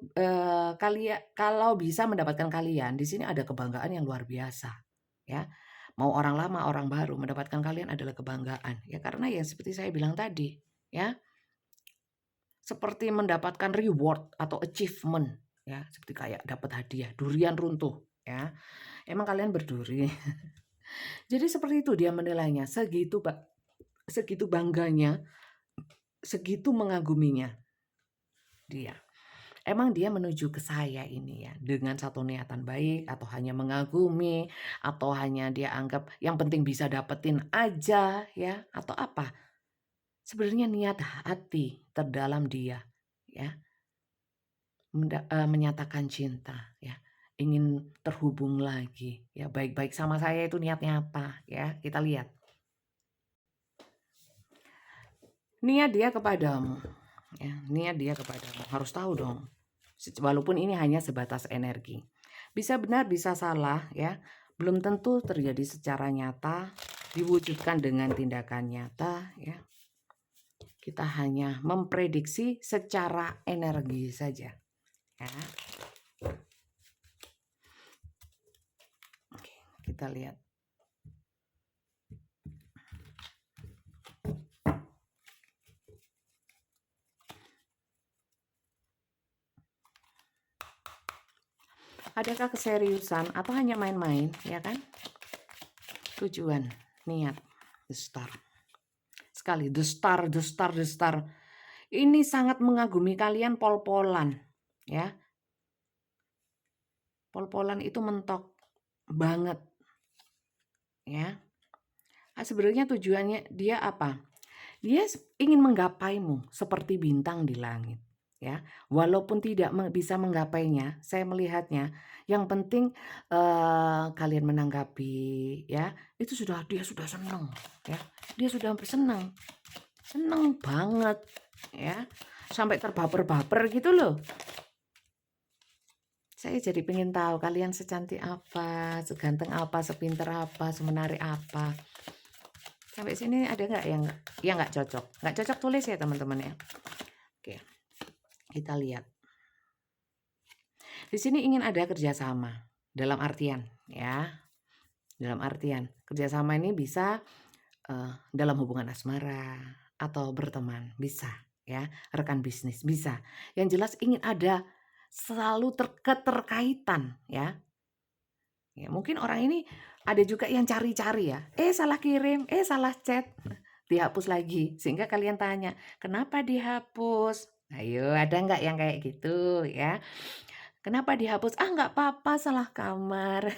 Speaker 1: kalau bisa mendapatkan kalian, di sini ada kebanggaan yang luar biasa, ya. Mau orang lama, orang baru, mendapatkan kalian adalah kebanggaan, ya karena ya seperti saya bilang tadi, ya, seperti mendapatkan reward atau achievement, ya, seperti kayak dapat hadiah, durian runtuh, ya. Emang kalian berduri. Jadi seperti itu dia menilainya, segitu bangganya, segitu mengaguminya dia. Emang dia menuju ke saya ini ya, dengan satu niatan baik atau hanya mengagumi, atau hanya dia anggap yang penting bisa dapetin aja ya, atau apa? Sebenarnya niat hati terdalam dia ya, menyatakan cinta ya, ingin terhubung lagi ya, baik-baik sama saya itu niatnya apa ya, kita lihat. Niat dia kepadamu ya, niat dia kepadamu, harus tahu dong. Walaupun ini hanya sebatas energi. Bisa benar, bisa salah ya. Belum tentu terjadi secara nyata, diwujudkan dengan tindakan nyata ya. Kita hanya memprediksi secara energi saja ya. Oke, kita lihat. Adakah keseriusan atau hanya main-main ya kan? Tujuan, niat, the star. Sekali, the star, the star, the star. Ini sangat mengagumi kalian pol-polan ya. Pol-polan itu mentok banget ya. Sebenarnya tujuannya dia apa? Dia ingin menggapaimu seperti bintang di langit ya. Walaupun tidak bisa menggapainya, saya melihatnya yang penting kalian menanggapi ya, itu dia sudah senang ya. Dia sudah senang. Senang banget ya. Sampai terbaper-baper gitu loh. Saya jadi pengen tahu kalian secantik apa, seganteng apa, sepinter apa, semenarik apa. Sampai sini ada nggak yang nggak cocok? Nggak cocok tulis ya teman-teman ya. Oke, kita lihat. Di sini ingin ada kerjasama dalam artian ya. Dalam artian kerjasama ini bisa dalam hubungan asmara atau berteman bisa ya, rekan bisnis bisa. Yang jelas ingin ada selalu keterkaitan ya. Ya, mungkin orang ini ada juga yang cari-cari ya. Salah kirim, salah chat. Dihapus lagi. Sehingga kalian tanya, kenapa dihapus? Ayo, ada nggak yang kayak gitu ya? Kenapa dihapus? Nggak apa-apa, salah kamar.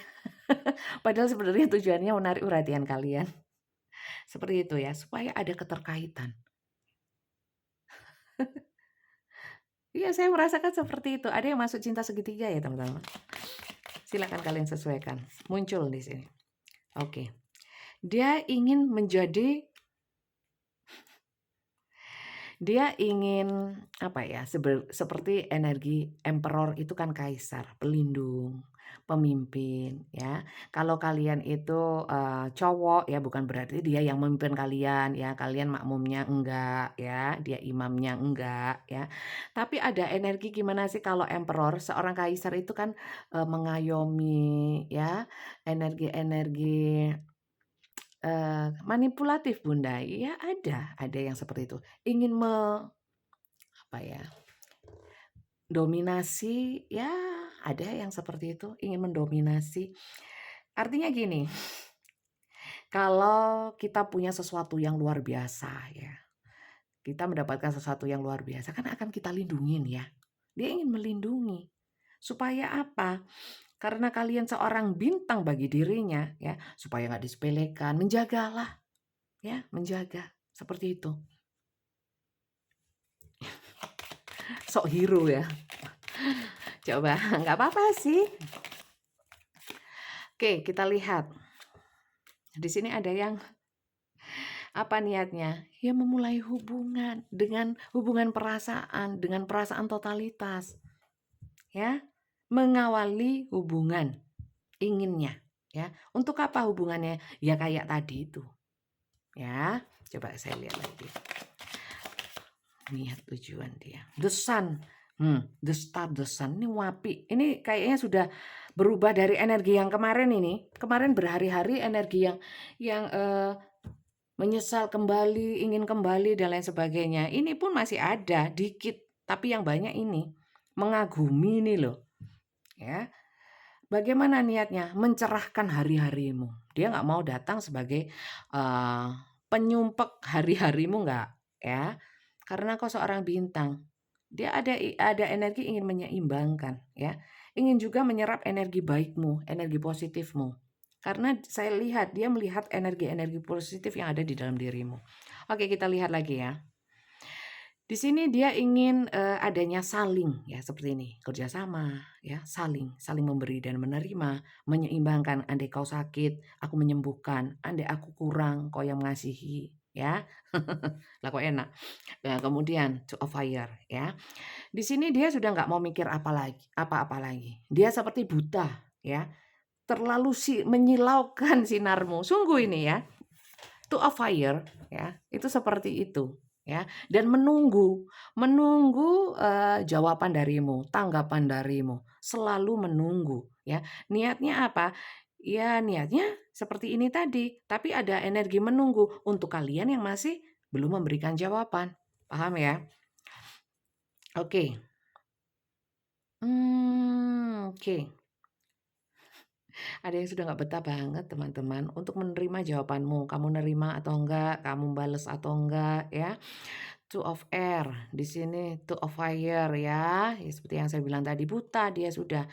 Speaker 1: Padahal sebenarnya tujuannya menarik perhatian kalian. Seperti itu ya, supaya ada keterkaitan. Iya, saya merasakan seperti itu. Ada yang masuk cinta segitiga ya, teman-teman. Silakan kalian sesuaikan. Muncul di sini. Oke. Dia ingin apa ya, seperti energi emperor itu kan kaisar, pelindung, pemimpin ya. Kalau kalian itu cowok ya, bukan berarti dia yang memimpin kalian ya, kalian makmumnya enggak ya, dia imamnya enggak ya. Tapi ada energi gimana sih kalau emperor, seorang kaisar itu kan mengayomi ya, energi-energi manipulatif Bunda, ya ada yang seperti itu. Ingin apa ya, dominasi, ya ada yang seperti itu, ingin mendominasi. Artinya gini, kalau kita punya sesuatu yang luar biasa ya, kita mendapatkan sesuatu yang luar biasa kan akan kita lindungin ya. Dia ingin melindungi. Supaya apa? Karena kalian seorang bintang bagi dirinya ya, supaya nggak disepelekan, menjagalah ya, menjaga seperti itu. Sok hero ya. Coba, nggak apa-apa sih. Oke, kita lihat. Di sini ada yang apa niatnya? Ya memulai hubungan dengan hubungan perasaan, dengan perasaan totalitas. Ya, mengawali hubungan inginnya, ya. Untuk apa hubungannya? Ya kayak tadi itu. ya. Coba saya lihat lagi. Niat tujuan dia. The Sun. The Star, The Sun. Ini wapi. Ini kayaknya sudah berubah dari energi yang kemarin ini. Kemarin berhari-hari energi yang menyesal kembali, ingin kembali dan lain sebagainya. Ini pun masih ada dikit, tapi yang banyak ini mengagumi ini loh. Ya. Bagaimana niatnya? Mencerahkan hari-harimu. Dia nggak mau datang sebagai penyumpek hari-harimu, nggak, ya. Karena kau seorang bintang, dia ada energi ingin menyeimbangkan, ya. Ingin juga menyerap energi baikmu, energi positifmu. Karena saya lihat dia melihat energi-energi positif yang ada di dalam dirimu. Oke, kita lihat lagi ya. Di sini dia ingin adanya saling, ya, seperti ini, kerjasama, ya, saling memberi dan menerima, menyeimbangkan. Andai kau sakit, aku menyembuhkan. Andai aku kurang, kau yang mengasihi, ya. Lah kok enak. Nah, kemudian to a fire, ya. Di sini dia sudah nggak mau mikir apa-apa lagi. Dia seperti buta, ya. Terlalu menyilaukan sinarmu. Sungguh ini ya. To a fire, ya. Itu seperti itu, ya. Dan menunggu jawaban darimu, tanggapan darimu. Selalu menunggu, ya. Niatnya apa? Ya niatnya seperti ini tadi, tapi ada energi menunggu untuk kalian yang masih belum memberikan jawaban. Paham ya? Oke. Oke. Ada yang sudah nggak betah banget teman-teman untuk menerima jawabanmu. Kamu nerima atau enggak, kamu bales atau enggak, ya. Two of air, di sini two of fire, ya. Ya seperti yang saya bilang tadi, buta dia sudah.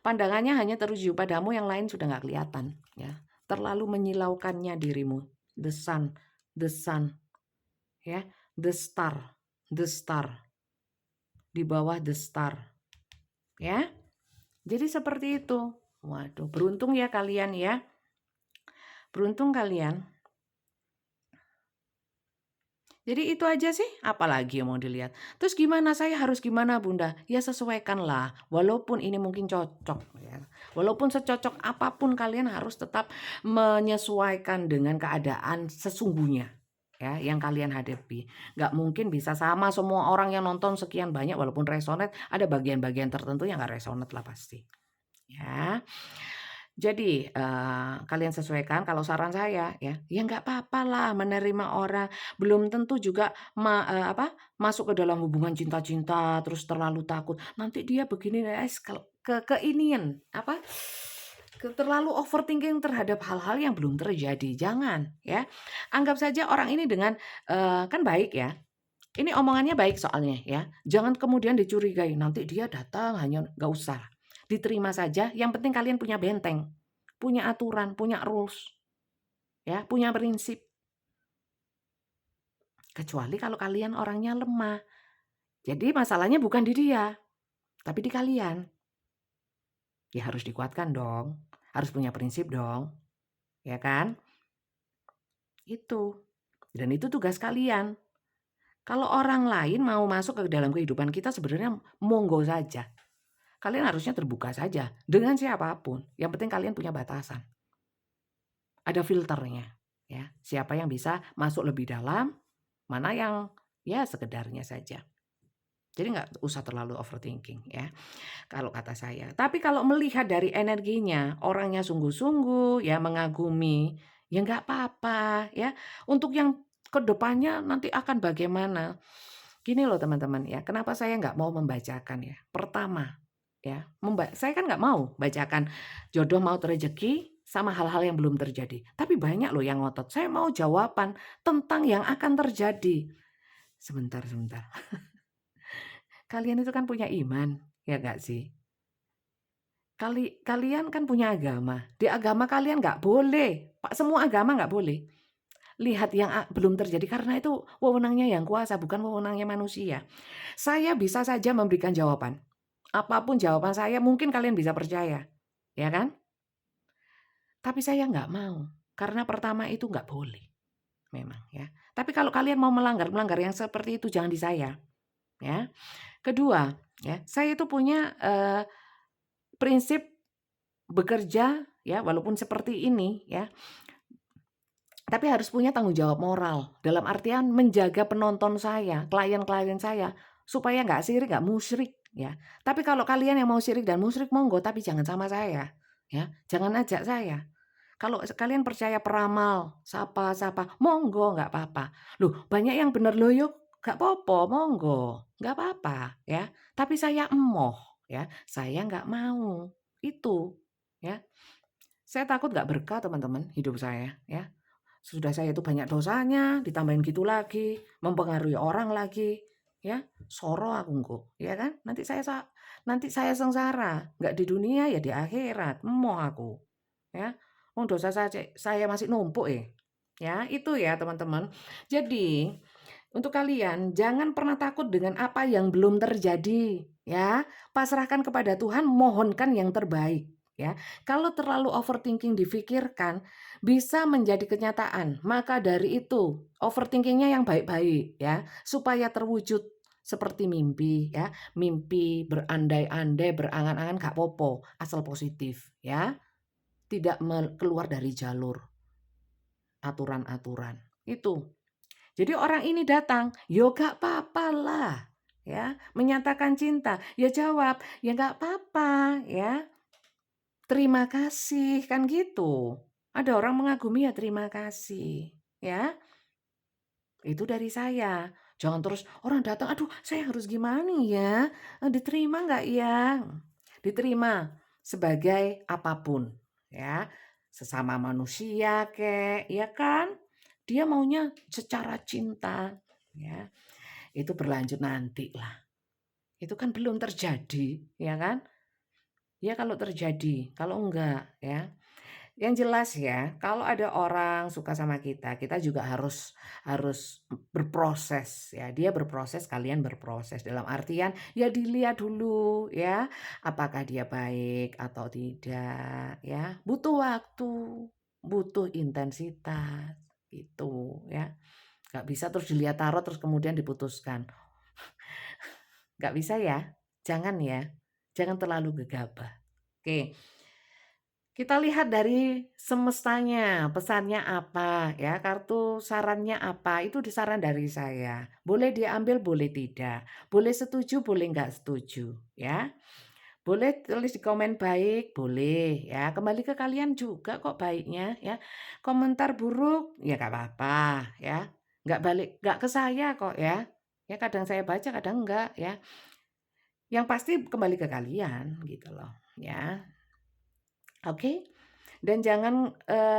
Speaker 1: Pandangannya hanya tertuju padamu, yang lain sudah nggak kelihatan, ya. Terlalu menyilaukannya dirimu. The sun, ya. The star. Di bawah the star, ya. Jadi seperti itu. Waduh, beruntung ya kalian, ya. Beruntung kalian. Jadi itu aja sih, apalagi yang mau dilihat. Terus gimana, saya harus gimana Bunda? Ya sesuaikanlah, walaupun ini mungkin cocok, ya. Walaupun secocok apapun, kalian harus tetap menyesuaikan dengan keadaan sesungguhnya, ya, yang kalian hadapi. Nggak mungkin bisa sama semua orang yang nonton sekian banyak, walaupun resonate, ada bagian-bagian tertentu yang nggak resonate lah pasti, ya. Jadi, kalian sesuaikan. Kalau saran saya ya nggak apa lah menerima orang, belum tentu juga masuk ke dalam hubungan cinta-cinta terus terlalu takut, nanti dia begini, keinian, terlalu overthinking terhadap hal-hal yang belum terjadi, jangan, ya. Anggap saja orang ini dengan, kan baik ya, ini omongannya baik soalnya ya, jangan kemudian dicurigai, nanti dia datang hanya nggak usah. Diterima saja, yang penting kalian punya benteng, punya aturan, punya rules, ya, punya prinsip. Kecuali kalau kalian orangnya lemah. Jadi masalahnya bukan di dia, tapi di kalian. Ya harus dikuatkan dong, harus punya prinsip dong, ya kan? Itu. Dan itu tugas kalian. Kalau orang lain mau masuk ke dalam kehidupan kita sebenarnya monggo saja. Kalian harusnya terbuka saja dengan siapapun. Yang penting kalian punya batasan. Ada filternya, ya. Siapa yang bisa masuk lebih dalam, mana yang ya sekedarnya saja. Jadi nggak usah terlalu overthinking, ya, kalau kata saya. Tapi kalau melihat dari energinya, orangnya sungguh-sungguh, ya mengagumi, ya nggak apa-apa, ya. Untuk yang kedepannya nanti akan bagaimana. Gini loh teman-teman ya, kenapa saya nggak mau membacakan ya. Pertama, ya, saya kan nggak mau bacakan jodoh maut rezeki sama hal-hal yang belum terjadi. Tapi banyak loh yang ngotot, saya mau jawaban tentang yang akan terjadi. Sebentar. Kalian itu kan punya iman, ya nggak sih? Kalian kan punya agama. Di agama kalian nggak boleh, semua agama nggak boleh lihat yang belum terjadi karena itu wewenangnya yang kuasa, bukan wewenangnya manusia. Saya bisa saja memberikan jawaban. Apapun jawaban saya mungkin kalian bisa percaya, ya kan? Tapi saya nggak mau, karena pertama itu nggak boleh, memang ya. Tapi kalau kalian mau melanggar yang seperti itu jangan di saya, ya. Kedua, ya, saya itu punya prinsip bekerja, ya, walaupun seperti ini, ya. Tapi harus punya tanggung jawab moral, dalam artian menjaga penonton saya, klien-klien saya, supaya nggak sirik, nggak musyrik, ya. Tapi kalau kalian yang mau sirik dan musyrik, monggo, tapi jangan sama saya, ya. Jangan ajak saya. Kalau kalian percaya peramal, sapa-sapa, monggo, nggak apa-apa. Loh, banyak yang bener loh, yuk, nggak apa-apa, monggo, nggak apa-apa, ya. Tapi saya emoh, ya. Saya nggak mau. Itu, ya. Saya takut nggak berkah, teman-teman, hidup saya, ya. Sudah saya itu banyak dosanya, ditambahin gitu lagi, mempengaruhi orang lagi, ya. Soro aku engko, ya kan? Nanti saya sengsara, nggak di dunia ya di akhirat, emoh aku, ya. Wong dosa saya masih numpuk ya. Itu ya, teman-teman. Jadi, untuk kalian jangan pernah takut dengan apa yang belum terjadi, ya. Pasrahkan kepada Tuhan, mohonkan yang terbaik, ya. Kalau terlalu overthinking difikirkan, bisa menjadi kenyataan. Maka dari itu, overthinkingnya yang baik-baik, ya, supaya terwujud seperti mimpi, ya. Mimpi berandai-andai, berangan-angan gak popo, asal positif, ya. Tidak keluar dari jalur aturan-aturan. Itu. Jadi orang ini datang, "Yo gak papalah." Ya, menyatakan cinta, ya jawab, "Ya gak papa," ya. "Terima kasih," kan gitu. Ada orang mengagumi ya terima kasih, ya. Itu dari saya. Jangan terus orang datang, "Aduh, saya harus gimana ya? Diterima nggak ya?" Diterima sebagai apapun, ya. Sesama manusia kek, ya kan? Dia maunya secara cinta, ya. Itu berlanjut nanti lah. Itu kan belum terjadi, ya kan? Ya kalau terjadi, kalau enggak, ya. Yang jelas ya, kalau ada orang suka sama kita, kita juga harus harus berproses ya. Dia berproses, kalian berproses. Dalam artian ya dilihat dulu ya, apakah dia baik atau tidak ya. Butuh waktu, butuh intensitas gitu ya. Gak bisa terus dilihat tarot terus kemudian diputuskan. Gak bisa ya. Jangan ya. Jangan terlalu gegabah. Oke. Kita lihat dari semestanya, pesannya apa ya, kartu sarannya apa, itu saran dari saya. Boleh diambil, boleh tidak. Boleh setuju, boleh nggak setuju ya. Boleh tulis di komen baik, boleh ya. Kembali ke kalian juga kok baiknya ya. Komentar buruk ya nggak apa-apa ya. Nggak ke saya kok ya. Ya kadang saya baca, kadang enggak ya. Yang pasti kembali ke kalian gitu loh ya. Oke. Dan jangan,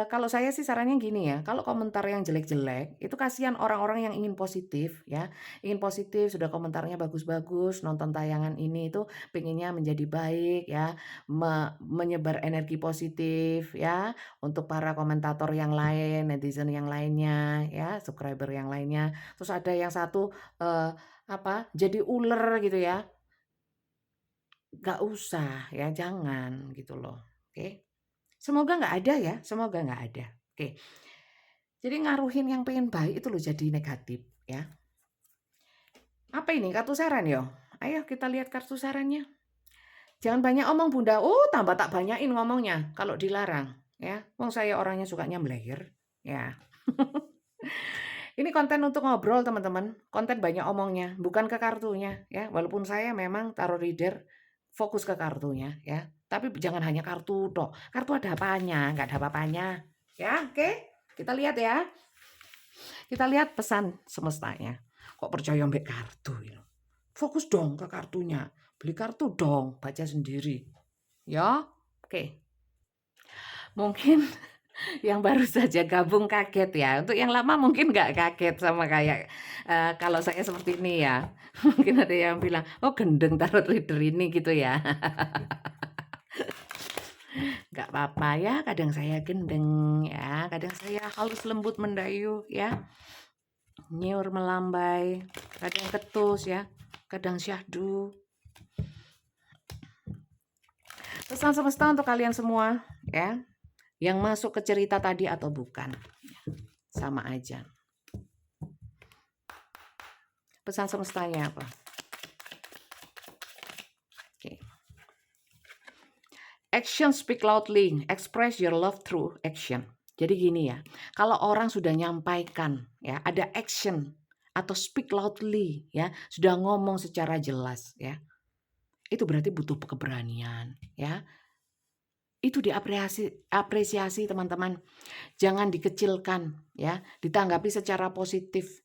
Speaker 1: kalau saya sih sarannya gini ya, kalau komentar yang jelek-jelek, itu kasihan orang-orang yang ingin positif ya, ingin positif, sudah komentarnya bagus-bagus, nonton tayangan ini itu pengennya menjadi baik ya, menyebar energi positif ya, untuk para komentator yang lain, netizen yang lainnya ya, subscriber yang lainnya. Terus ada yang satu, jadi uler gitu ya, nggak usah ya, jangan gitu loh, oke. Semoga nggak ada ya, semoga nggak ada. Oke. Jadi ngaruhin yang pengen baik itu loh jadi negatif ya. Apa ini kartu saran yo? Ayo kita lihat kartu sarannya. Jangan banyak omong Bunda. Oh, tambah tak banyakin ngomongnya kalau dilarang ya. Wong saya orangnya sukanya melehir ya. Ini konten untuk ngobrol teman-teman. Konten banyak omongnya, bukan ke kartunya ya. Walaupun saya memang tarot reader fokus ke kartunya ya. Tapi jangan hanya kartu toh. Kartu ada apanya? Nggak ada apa-apanya. Ya, oke. Kita lihat ya. Kita lihat pesan semestanya. Kok percaya mbak kartu ya? Fokus dong ke kartunya. Beli kartu dong, baca sendiri. Ya, oke. Mungkin yang baru saja gabung kaget ya. Untuk yang lama mungkin nggak kaget sama kayak kalau saya seperti ini ya. Mungkin ada yang bilang, oh gendeng tarot reader ini gitu ya. Nggak apa-apa ya, kadang saya gendeng ya, kadang saya halus lembut mendayuh ya. Nyiur melambai, kadang ketus ya, kadang syahdu. Pesan semesta untuk kalian semua ya, yang masuk ke cerita tadi atau bukan. Sama aja. Pesan semestanya apa? Oke. Action speak loudly, express your love through action. Jadi gini ya, kalau orang sudah nyampaikan ya, ada action atau speak loudly ya, sudah ngomong secara jelas ya, itu berarti butuh keberanian ya. Itu apresiasi teman-teman. Jangan dikecilkan ya, ditanggapi secara positif.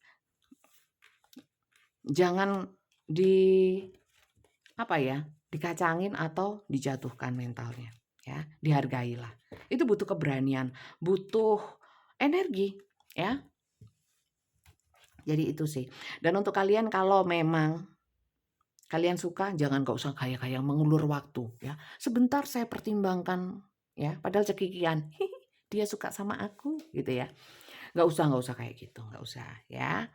Speaker 1: Jangan di apa ya, dikacangin atau dijatuhkan mentalnya ya, dihargailah. Itu butuh keberanian, butuh energi ya. Jadi itu sih. Dan untuk kalian kalau memang kalian suka, jangan nggak usah kayak mengulur waktu ya. Sebentar saya pertimbangkan ya, padahal cekikian. Dia suka sama aku gitu ya. Nggak usah kayak gitu, nggak usah ya.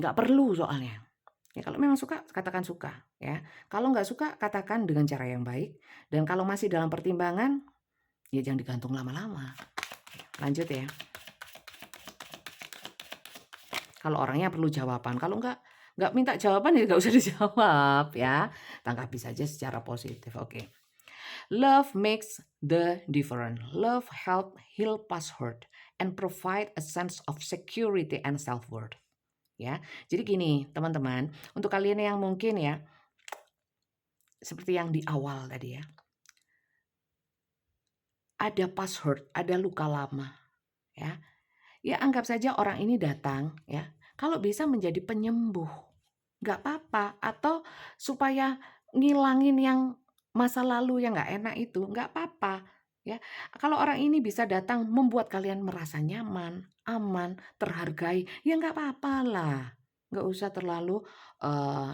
Speaker 1: Nggak perlu soalnya. Ya kalau memang suka, katakan suka ya. Kalau nggak suka, katakan dengan cara yang baik. Dan kalau masih dalam pertimbangan, ya jangan digantung lama-lama. Lanjut ya. Kalau orangnya perlu jawaban, kalau nggak minta jawaban ya nggak usah dijawab ya. Tanggapi saja secara positif. Oke. Love makes the difference. Love help heal past hurt and provide a sense of security and self-worth. Ya. Jadi gini, teman-teman, untuk kalian yang mungkin ya seperti yang di awal tadi ya. Ada past hurt, ada luka lama, ya. Ya anggap saja orang ini datang ya, kalau bisa menjadi penyembuh, nggak apa-apa. Atau supaya ngilangin yang masa lalu yang nggak enak itu, nggak apa-apa ya. Kalau orang ini bisa datang membuat kalian merasa nyaman, aman, terhargai, ya nggak apa-apa lah. Nggak usah terlalu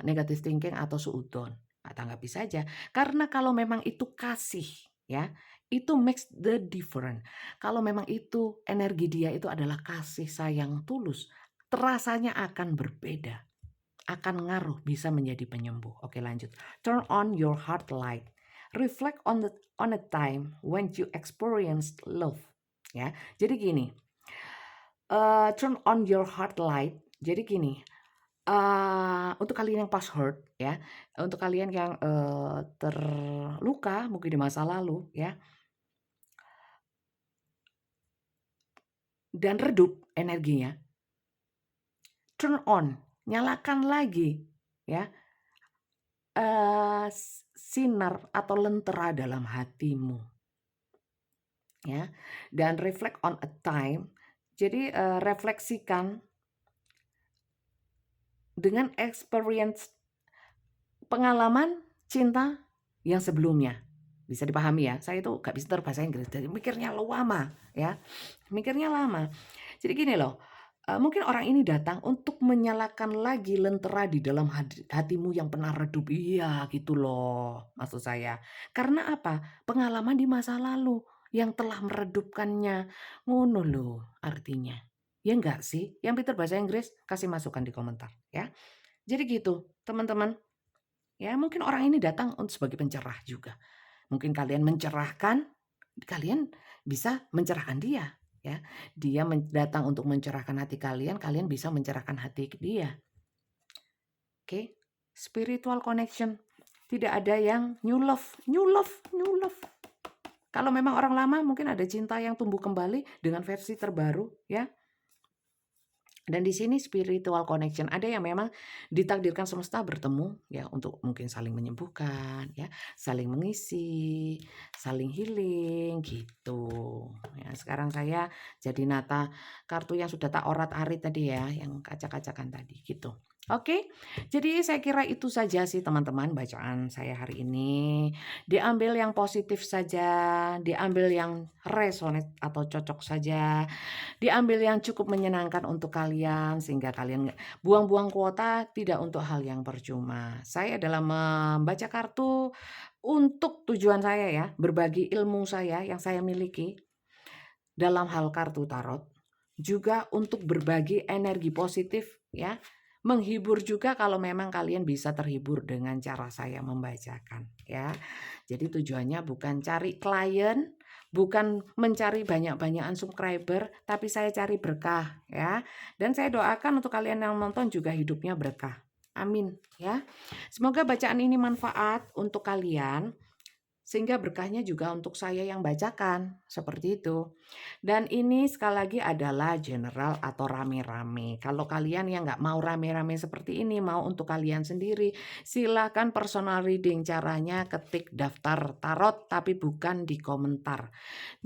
Speaker 1: negative thinking atau suudzon. Tanggapi saja. Karena kalau memang itu kasih ya, itu makes the difference. Kalau memang itu energi dia itu adalah kasih sayang tulus, terasanya akan berbeda, akan ngaruh, bisa menjadi penyembuh. Oke lanjut. Turn on your heart light. Reflect on a time when you experienced love. Ya, jadi gini. Turn on your heart light. Jadi gini. Untuk kalian yang past hurt ya, untuk kalian yang terluka mungkin di masa lalu ya, dan redup energinya, turn on, nyalakan lagi ya, sinar atau lentera dalam hatimu ya, dan reflect on a time. Jadi refleksikan dengan experience pengalaman cinta yang sebelumnya. Bisa dipahami ya, saya itu gak bisa berbahasa Inggris, jadi mikirnya lama ya, mikirnya lama. Jadi gini loh, mungkin orang ini datang untuk menyalakan lagi lentera di dalam hatimu yang pernah redup. Iya gitu loh maksud saya. Karena apa? Pengalaman di masa lalu yang telah meredupkannya. Ngono loh artinya. Ya enggak sih? Yang pintar bahasa Inggris kasih masukan di komentar ya. Jadi gitu teman-teman. Ya mungkin orang ini datang sebagai pencerah juga. Mungkin kalian mencerahkan, kalian bisa mencerahkan dia ya. Dia datang untuk mencerahkan hati kalian, kalian bisa mencerahkan hati dia. Oke. Spiritual connection. Tidak ada yang new love, new love, new love. Kalau memang orang lama mungkin ada cinta yang tumbuh kembali dengan versi terbaru ya. Dan di sini spiritual connection, ada yang memang ditakdirkan semesta bertemu ya untuk mungkin saling menyembuhkan ya, saling mengisi, saling healing gitu. Ya, sekarang saya jadi nata kartu yang sudah tak orat-arit tadi ya, yang kacak-kacakan tadi gitu. Oke, jadi saya kira itu saja sih teman-teman bacaan saya hari ini. Diambil yang positif saja, diambil yang resonate atau cocok saja. Diambil yang cukup menyenangkan untuk kalian sehingga kalian buang-buang kuota tidak untuk hal yang percuma. Saya dalam membaca kartu untuk tujuan saya ya, berbagi ilmu saya yang saya miliki dalam hal kartu tarot, juga untuk berbagi energi positif ya, menghibur juga kalau memang kalian bisa terhibur dengan cara saya membacakan ya. Jadi tujuannya bukan cari klien, bukan mencari banyak-banyakan subscriber, tapi saya cari berkah ya. Dan saya doakan untuk kalian yang nonton juga hidupnya berkah. Amin ya. Semoga bacaan ini manfaat untuk kalian. sehingga berkahnya juga untuk saya yang bacakan, seperti itu. Dan ini sekali lagi adalah general atau rame-rame. Kalau kalian yang nggak mau rame-rame seperti ini, mau untuk kalian sendiri, silakan personal reading. Caranya ketik daftar tarot tapi bukan di komentar.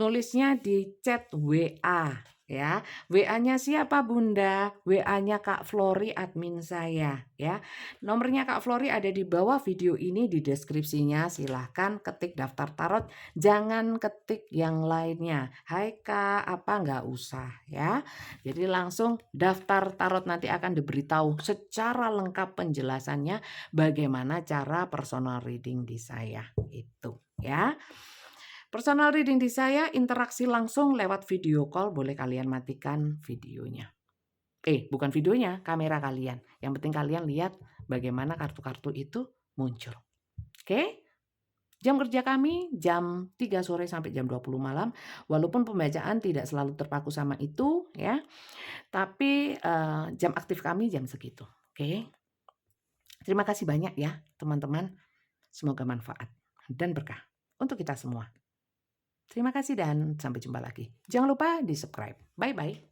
Speaker 1: Nulisnya di chat WA ya. WA-nya siapa Bunda? WA-nya Kak Flori admin saya ya. Nomornya Kak Flori ada di bawah video ini di deskripsinya. Silahkan ketik daftar tarot, jangan ketik yang lainnya. Hai Kak, apa nggak usah ya. Jadi langsung daftar tarot, nanti akan diberitahu secara lengkap penjelasannya bagaimana cara personal reading di saya itu ya. Personal reading di saya interaksi langsung lewat video call, boleh kalian matikan videonya. Bukan videonya, kamera kalian. Yang penting kalian lihat bagaimana kartu-kartu itu muncul. Oke? Jam kerja kami jam 3 sore sampai jam 20 malam. Walaupun pembacaan tidak selalu terpaku sama itu ya, tapi jam aktif kami jam segitu. Oke? Terima kasih banyak ya teman-teman. Semoga manfaat dan berkah untuk kita semua. Terima kasih dan sampai jumpa lagi. Jangan lupa di subscribe. Bye-bye.